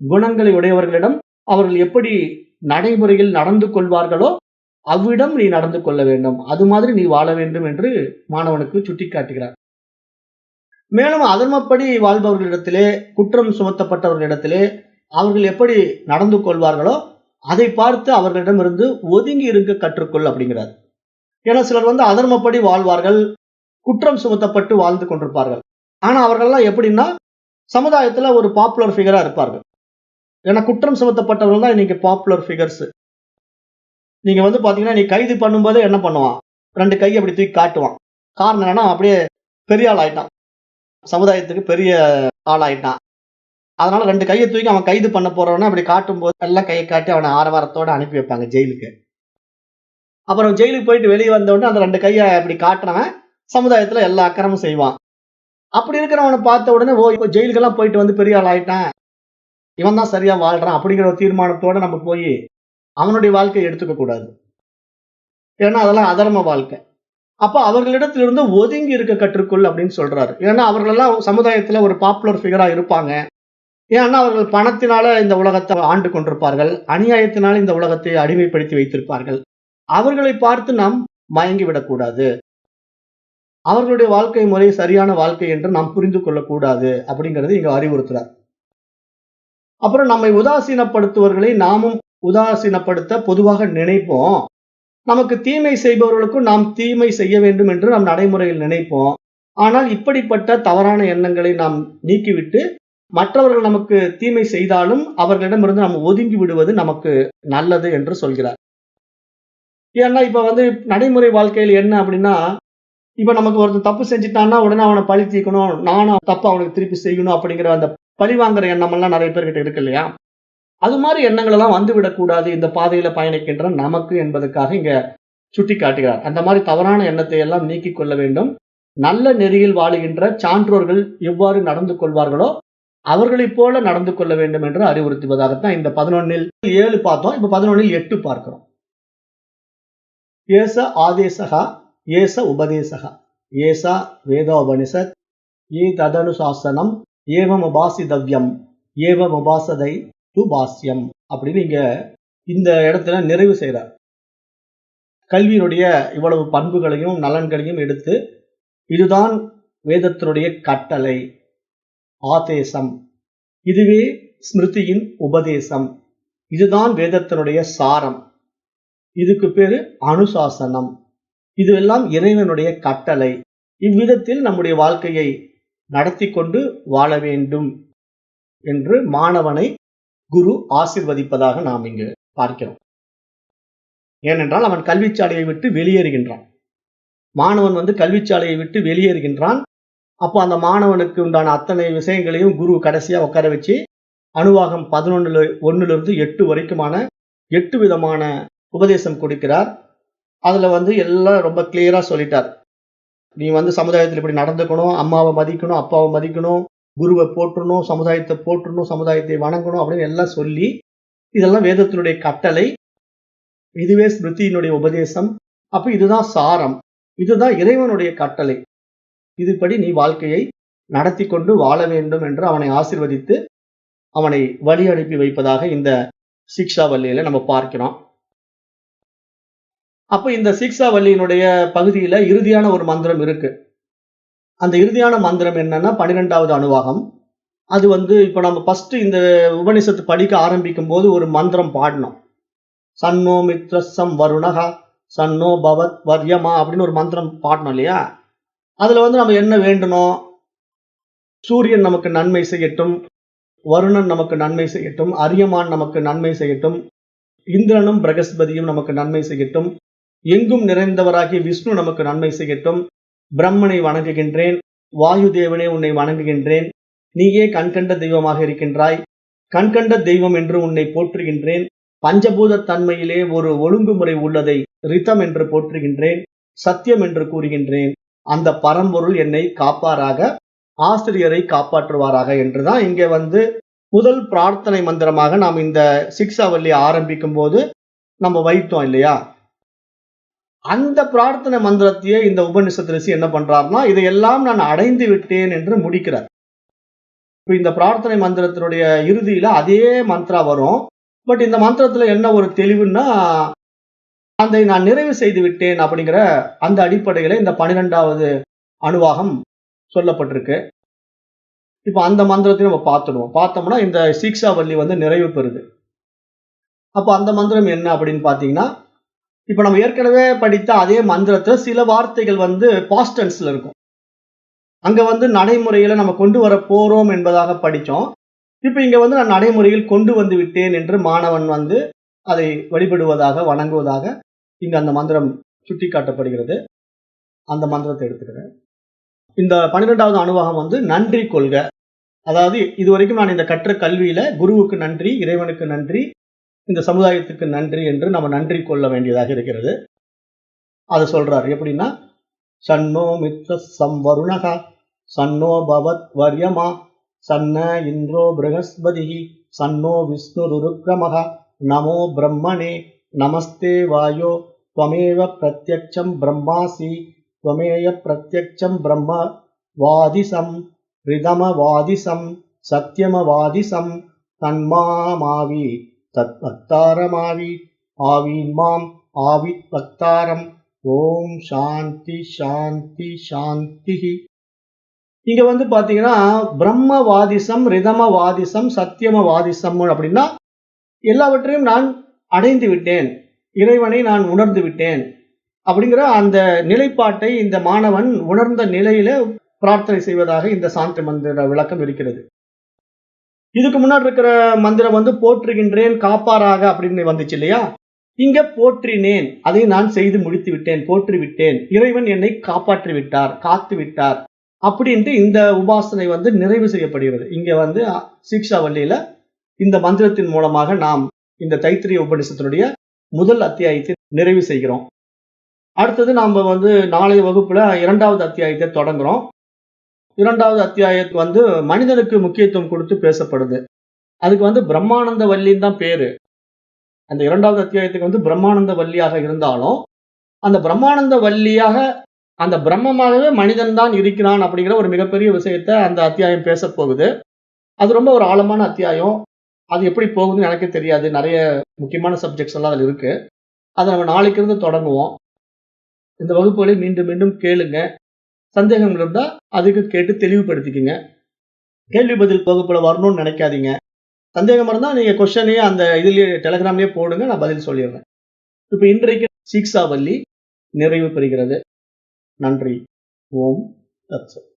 குணங்களை உடையவர்களிடம் அவர்கள் எப்படி நடைமுறையில் நடந்து கொள்வார்களோ அவ்விடம் நீ நடந்து கொள்ள வேண்டும். அது மாதிரி நீ வாழ வேண்டும் என்று மாணவனுக்கு சுட்டிக்காட்டுகிறார். மேலும் அதர்மப்படி வாழ்பவர்களிடத்திலே, குற்றம் சுமத்தப்பட்டவர்களிடத்திலே அவர்கள் எப்படி நடந்து கொள்வார்களோ அதை பார்த்து அவர்களிடமிருந்து ஒதுங்கி இருக்க கற்றுக்கொள் அப்படிங்கிறார். ஏன்னா சிலர் அதர்மப்படி வாழ்வார்கள், குற்றம் சுமத்தப்பட்டு வாழ்ந்து கொண்டிருப்பார்கள். ஆனா அவர்கள்லாம் எப்படின்னா சமுதாயத்துல ஒரு பாப்புலர் ஃபிகரா இருப்பார்கள். ஏன்னா குற்றம் சுமத்தப்பட்டவர்கள் தான் இன்னைக்கு பாப்புலர் ஃபிகர்ஸ். நீங்க பாத்தீங்கன்னா நீ கைது பண்ணும்போது என்ன பண்ணுவான், 2 கையை அப்படி தூக்கி காட்டுவான். காரணம் என்னன்னா அப்படியே பெரிய ஆள் ஆயிட்டான், சமுதாயத்துக்கு பெரிய ஆள் ஆயிட்டான். அதனால 2 கையை தூக்கி அவன் கைது பண்ண போறவன அப்படி காட்டும் போது எல்லாம் கையை காட்டி அவனை ஆரவாரத்தோட அனுப்பி வைப்பாங்க ஜெயிலுக்கு. அப்புறம் ஜெயிலுக்கு போயிட்டு வெளியே வந்த உடனே அந்த 2 கையை அப்படி காட்டுறவன் சமுதாயத்துல எல்லா அக்கிரமும் செய்வான். அப்படி இருக்கிறவனை பார்த்த உடனே ஓ இப்போ ஜெயிலுக்கெல்லாம் போயிட்டு பெரிய ஆள் ஆயிட்டான், இவன் தான் சரியா வாழ்றான் அப்படிங்கிற ஒரு தீர்மானத்தோட நம்ம போய் அவனுடைய வாழ்க்கையை எடுத்துக்க கூடாது. ஏன்னா அதெல்லாம் அதர்ம வாழ்க்கை. அப்ப அவர்களிடத்திலிருந்து ஒதுங்கி இருக்க கற்றுக்கொள் அப்படின்னு சொல்றாரு. ஏன்னா அவர்களெல்லாம் சமுதாயத்துல ஒரு பாப்புலர் ஃபிகரா இருப்பாங்க. ஏன்னா அவர்கள் பணத்தினால இந்த உலகத்தை ஆண்டு கொண்டிருப்பார்கள், அநியாயத்தினால இந்த உலகத்தை அடிமைப்படுத்தி வைத்திருப்பார்கள். அவர்களை பார்த்து நாம் மயங்கி விடக்கூடாது. அவர்களுடைய வாழ்க்கை முறை சரியான வாழ்க்கை என்று நாம் புரிந்து கொள்ளக்கூடாது அப்படிங்கிறது இங்க அறிவுறுத்துறார். அப்புறம் நம்மை உதாசீனப்படுத்துவர்களை நாமும் உதாசீனப்படுத்த பொதுவாக நினைப்போம். நமக்கு தீமை செய்பவர்களுக்கும் நாம் தீமை செய்ய வேண்டும் என்று நாம் நடைமுறையில் நினைப்போம். ஆனால் இப்படிப்பட்ட தவறான எண்ணங்களை நாம் நீக்கிவிட்டு மற்றவர்கள் நமக்கு தீமை செய்தாலும் அவர்களிடமிருந்து நாம் ஒதுங்கி விடுவது நமக்கு நல்லது என்று சொல்கிறார். ஏன்னா இப்ப நடைமுறை வாழ்க்கையில் என்ன அப்படின்னா, இப்ப நமக்கு ஒருத்தன் தப்பு செஞ்சுட்டான்னா உடனே அவனை பழி தீர்க்கணும், நானும் தப்பு அவனுக்கு திருப்பி செய்யணும் அப்படிங்கிற அந்த பழி வாங்குற எண்ணம் எல்லாம் நிறைய பேர்கிட்ட இருக்கு இல்லையா? அது மாதிரி எண்ணங்கள் எல்லாம் வந்துவிடக்கூடாது இந்த பாதையில பயணிக்கின்ற நமக்கு என்பதற்காக இங்க சுட்டி காட்டுகிறார். அந்த மாதிரி தவறான எண்ணத்தை எல்லாம் நீக்கிக் கொள்ள வேண்டும். நல்ல நெறியில் வாழுகின்ற சான்றோர்கள் எவ்வாறு நடந்து கொள்வார்களோ அவர்களைப் போல நடந்து கொள்ள வேண்டும் என்று அறிவுறுத்துவதாகத்தான் இந்த 11ல் 7 பார்த்தோம். இப்ப 11ல் 8 பார்க்கிறோம். ஏச ஆதேசகா ஏச உபதேசகா ஏசா வேதோபனிஷத் ஏ ததனுசாசனம் ஏவம் உபாசிதவ்யம் ஏவம் உபாசதை து பாஸ்யம் அப்படின்னு இங்க இந்த இடத்துல நிறைவு செய்கிறார். கல்வியினுடைய இவ்வளவு பண்புகளையும் நலன்களையும் எடுத்து இதுதான் வேதத்தினுடைய கட்டளை, ஆதேசம், இதுவே ஸ்மிருதியின் உபதேசம், இதுதான் வேதத்தினுடைய சாரம், இதுக்கு பேரு அனுசாசனம், இதுவெல்லாம் இறைவனுடைய கட்டளை. இவ்விதத்தில் நம்முடைய வாழ்க்கையை நடத்தி கொண்டு வாழ வேண்டும் என்று மாணவனை குரு ஆசீர்வதிப்பதாக நாம் இங்கு பார்க்கிறோம். ஏனென்றால் அவன் கல்விச்சாலையை விட்டு வெளியேறுகின்றான். மாணவன் கல்விச்சாலையை விட்டு வெளியேறுகின்றான். அப்போ அந்த மாணவனுக்கு உண்டான அத்தனை விஷயங்களையும் குரு கடைசியா உட்கார வச்சு அணுவாகம் 11 8 வரைக்குமான 8 விதமான உபதேசம் கொடுக்கிறார். அதுல எல்லாம் ரொம்ப கிளியரா சொல்லிட்டார். நீ சமுதாயத்தில் இப்படி நடந்துக்கணும், அம்மாவை மதிக்கணும், அப்பாவை மதிக்கணும், குருவை போற்றணும், சமுதாயத்தை போற்றணும், சமுதாயத்தை வணங்கணும் அப்படின்னு எல்லாம் சொல்லி, இதெல்லாம் வேதத்தினுடைய கட்டளை, இதுவே ஸ்மிருதியினுடைய உபதேசம், அப்ப இதுதான் சாரம், இதுதான் இறைவனுடைய கட்டளை, இதுபடி நீ வாழ்க்கையை நடத்தி கொண்டு வாழ வேண்டும் என்று அவனை ஆசீர்வதித்து அவனை வழி அனுப்பி வைப்பதாக இந்த சிக்ஷாவல்லியில நம்ம பார்க்கிறோம். அப்ப இந்த சிக்ஷாவல்லியினுடைய பகுதியில இறுதியான ஒரு மந்திரம் இருக்கு. அந்த இறுதியான மந்திரம் என்னன்னா 12வது அணுவாகம். அது வந்து இப்ப நம்ம ஃபர்ஸ்ட் இந்த உபனிஷத்து படிக்க ஆரம்பிக்கும் போது ஒரு மந்திரம் பாடணும். சன்னோ மித்ரசம் வருணகா சன்னோ பவத் வர்யமா அப்படின்னு ஒரு மந்திரம் பாடணும் இல்லையா? அதுல வந்து நம்ம என்ன வேண்டணும்? சூரியன் நமக்கு நன்மை செய்யட்டும், வருணன் நமக்கு நன்மை செய்யட்டும், அரியமான் நமக்கு நன்மை செய்யட்டும், இந்திரனும் பிரகஸ்பதியும் நமக்கு நன்மை செய்யட்டும், எங்கும் நிறைந்தவராகிய விஷ்ணு நமக்கு நன்மை செய்யட்டும், பிரம்மனை வணங்குகின்றேன், வாயு தேவனே உன்னை வணங்குகின்றேன், நீயே கண்கண்ட தெய்வமாக இருக்கின்றாய், கண்கண்ட தெய்வம் என்று உன்னை போற்றுகின்றேன், பஞ்சபூத தன்மையிலே ஒரு ஒழுங்குமுறை உள்ளதை ரிதம் என்று போற்றுகின்றேன், சத்தியம் என்று கூறுகின்றேன், அந்த பரம்பொருள் என்னை காப்பாராக, ஆசிரியரை காப்பாற்றுவாராக என்றுதான் இங்க வந்து முதல் பிரார்த்தனை மந்திரமாக நாம் இந்த சிக்ஷாவல்லி ஆரம்பிக்கும் போது நம்ம வைத்தோம் இல்லையா? அந்த பிரார்த்தனை மந்திரத்தையே இந்த உபனிஷத் ரிஷி என்ன பண்றாருன்னா, இதையெல்லாம் நான் அடைந்து விட்டேன் என்று முடிக்கிறார். இப்ப இந்த பிரார்த்தனை மந்திரத்தினுடைய இறுதியில அதே மந்திரா வரும். பட் இந்த மந்திரத்துல என்ன ஒரு தெளிவுன்னா, அதை நான் நிறைவு செய்து விட்டேன் அப்படிங்கிற அந்த அடிப்படையில இந்த 12வது அணுவாகம் சொல்லப்பட்டிருக்கு. இப்ப அந்த மந்திரத்தையும் நம்ம பார்த்துடுவோம். பார்த்தோம்னா இந்த சீக்ஷாவல்லி வந்து நிறைவு பெறுது. அப்ப அந்த மந்திரம் என்ன அப்படின்னு பாத்தீங்கன்னா, இப்ப நம்ம ஏற்கனவே படித்த அதே மந்திரத்துல சில வார்த்தைகள் வந்து பாஸ்ட் டென்ஸ்ல இருக்கும். அங்க வந்து நடைமுறையில நம்ம கொண்டு வர போறோம் என்பதாக படிச்சோம். இப்ப இங்க வந்து நான் நடைமுறையில் கொண்டு வந்து விட்டேன் என்று மாணவன் வந்து அதை வழிபடுவதாக, வணங்குவதாக இங்க அந்த மந்திரம் சுட்டிக்காட்டப்படுகிறது. அந்த மந்திரத்தை எடுத்துக்கிறேன். இந்த 12வது அணுவாகம் வந்து நன்றி கொள்க. அதாவது இதுவரைக்கும் நான் இந்த கற்ற கல்வியில குருவுக்கு நன்றி, இறைவனுக்கு நன்றி, இந்த சமுதாயத்துக்கு நன்றி என்று நம்ம நன்றி கொள்ள வேண்டியதாக இருக்கிறது. அதை சொல்றாரு எப்படின்னா, சன்னோ மித்ர சம்வருணகா சன்னோ பவத் வர்யமா சன்ன இந்திரோ பிரகஸ்பதி சன்னோ விஷ்ணுருக்ரமஹ நமோ பிரம்மணே நமஸ்தே வாயோ त्वमेव प्रत्यक्षं ब्रह्मासि त्वमेव प्रत्यक्षं ब्रह्म वादिसं ரிதமவாதிசம் சத்தியமவாதிசம் தன்மாமாவி தத்வக்தாரமாவி ஆவீன்மாம் ஆவித் வக்தாரம் ஓம் சாந்தி சாந்தி சாந்தி. இங்க வந்து பாத்தீங்கன்னா பிரம்மவாதிசம் ரிதமவாதிசம் சத்தியமவாதிசம் அப்படின்னா எல்லாவற்றையும் நான் அடைந்து விட்டேன், இறைவனை நான் உணர்ந்து விட்டேன் அப்படிங்கிற அந்த நிலைப்பாட்டை இந்த மாணவன் உணர்ந்த நிலையில பிரார்த்தனை செய்வதாக இந்த சாந்தி மந்திர விளக்கம் இருக்கிறது. இதுக்கு முன்னாடி இருக்கிற மந்திரம் வந்து போற்றுகின்றேன் காப்பாராக அப்படின்னு வந்துச்சு இல்லையா? இங்க போற்றினேன், அதை நான் செய்து முடித்து விட்டேன், போற்றி விட்டேன், இறைவன் என்னை காப்பாற்றி விட்டார், காத்து விட்டார் அப்படின்ட்டு இந்த உபாசனை வந்து நிறைவு செய்யப்படுகிறது. இங்க வந்து சீக்ஷாவல்லியில இந்த மந்திரத்தின் மூலமாக நாம் இந்த தைத்திரிய உபநிஷத்தினுடைய முதல் அத்தியாயத்தை நிறைவு செய்கிறோம். அடுத்தது நாம வந்து நாளைய வகுப்புல 2வது அத்தியாயத்தை தொடங்குறோம். 2வது அத்தியாயத்துக்கு வந்து மனிதனுக்கு முக்கியத்துவம் கொடுத்து பேசப்படுது. அதுக்கு வந்து பிரம்மானந்த வல்லின்னு தான் பேரு. அந்த 2வது அத்தியாயத்துக்கு வந்து பிரம்மானந்த வல்லியாக இருந்தாலும் அந்த பிரம்மானந்த வல்லியாக அந்த பிரம்மமாகவே மனிதன் தான் இருக்கிறான் அப்படிங்கிற ஒரு மிகப்பெரிய விஷயத்தை அந்த அத்தியாயம் பேச போகுது. அது ரொம்ப ஒரு ஆழமான அத்தியாயம். அது எப்படி போகுதுன்னு எனக்கே தெரியாது. நிறைய முக்கியமான சப்ஜெக்ட்ஸ் எல்லாம் அதுல இருக்கு. அதை நம்ம நாளைக்கு இருந்து தொடங்குவோம். இந்த வகுப்புகளை மீண்டும் மீண்டும் கேளுங்க. சந்தேகம் இருந்தா அதுக்கு கேட்டு தெளிவுபடுத்திக்கங்க. கேள்வி பதில் வகுப்புல வரணும்னு நினைக்காதீங்க. சந்தேகம் இருந்தா நீங்க கொஸ்டினையே அந்த இதுலயே டெலிகிராம்லயே போடுங்க, நான் பதில் சொல்லிடுறேன். இப்ப இன்றைக்கு சீக்ஷாவல்லி நிறைவு பெறுகிறது. நன்றி. ஓம் தத்சத்.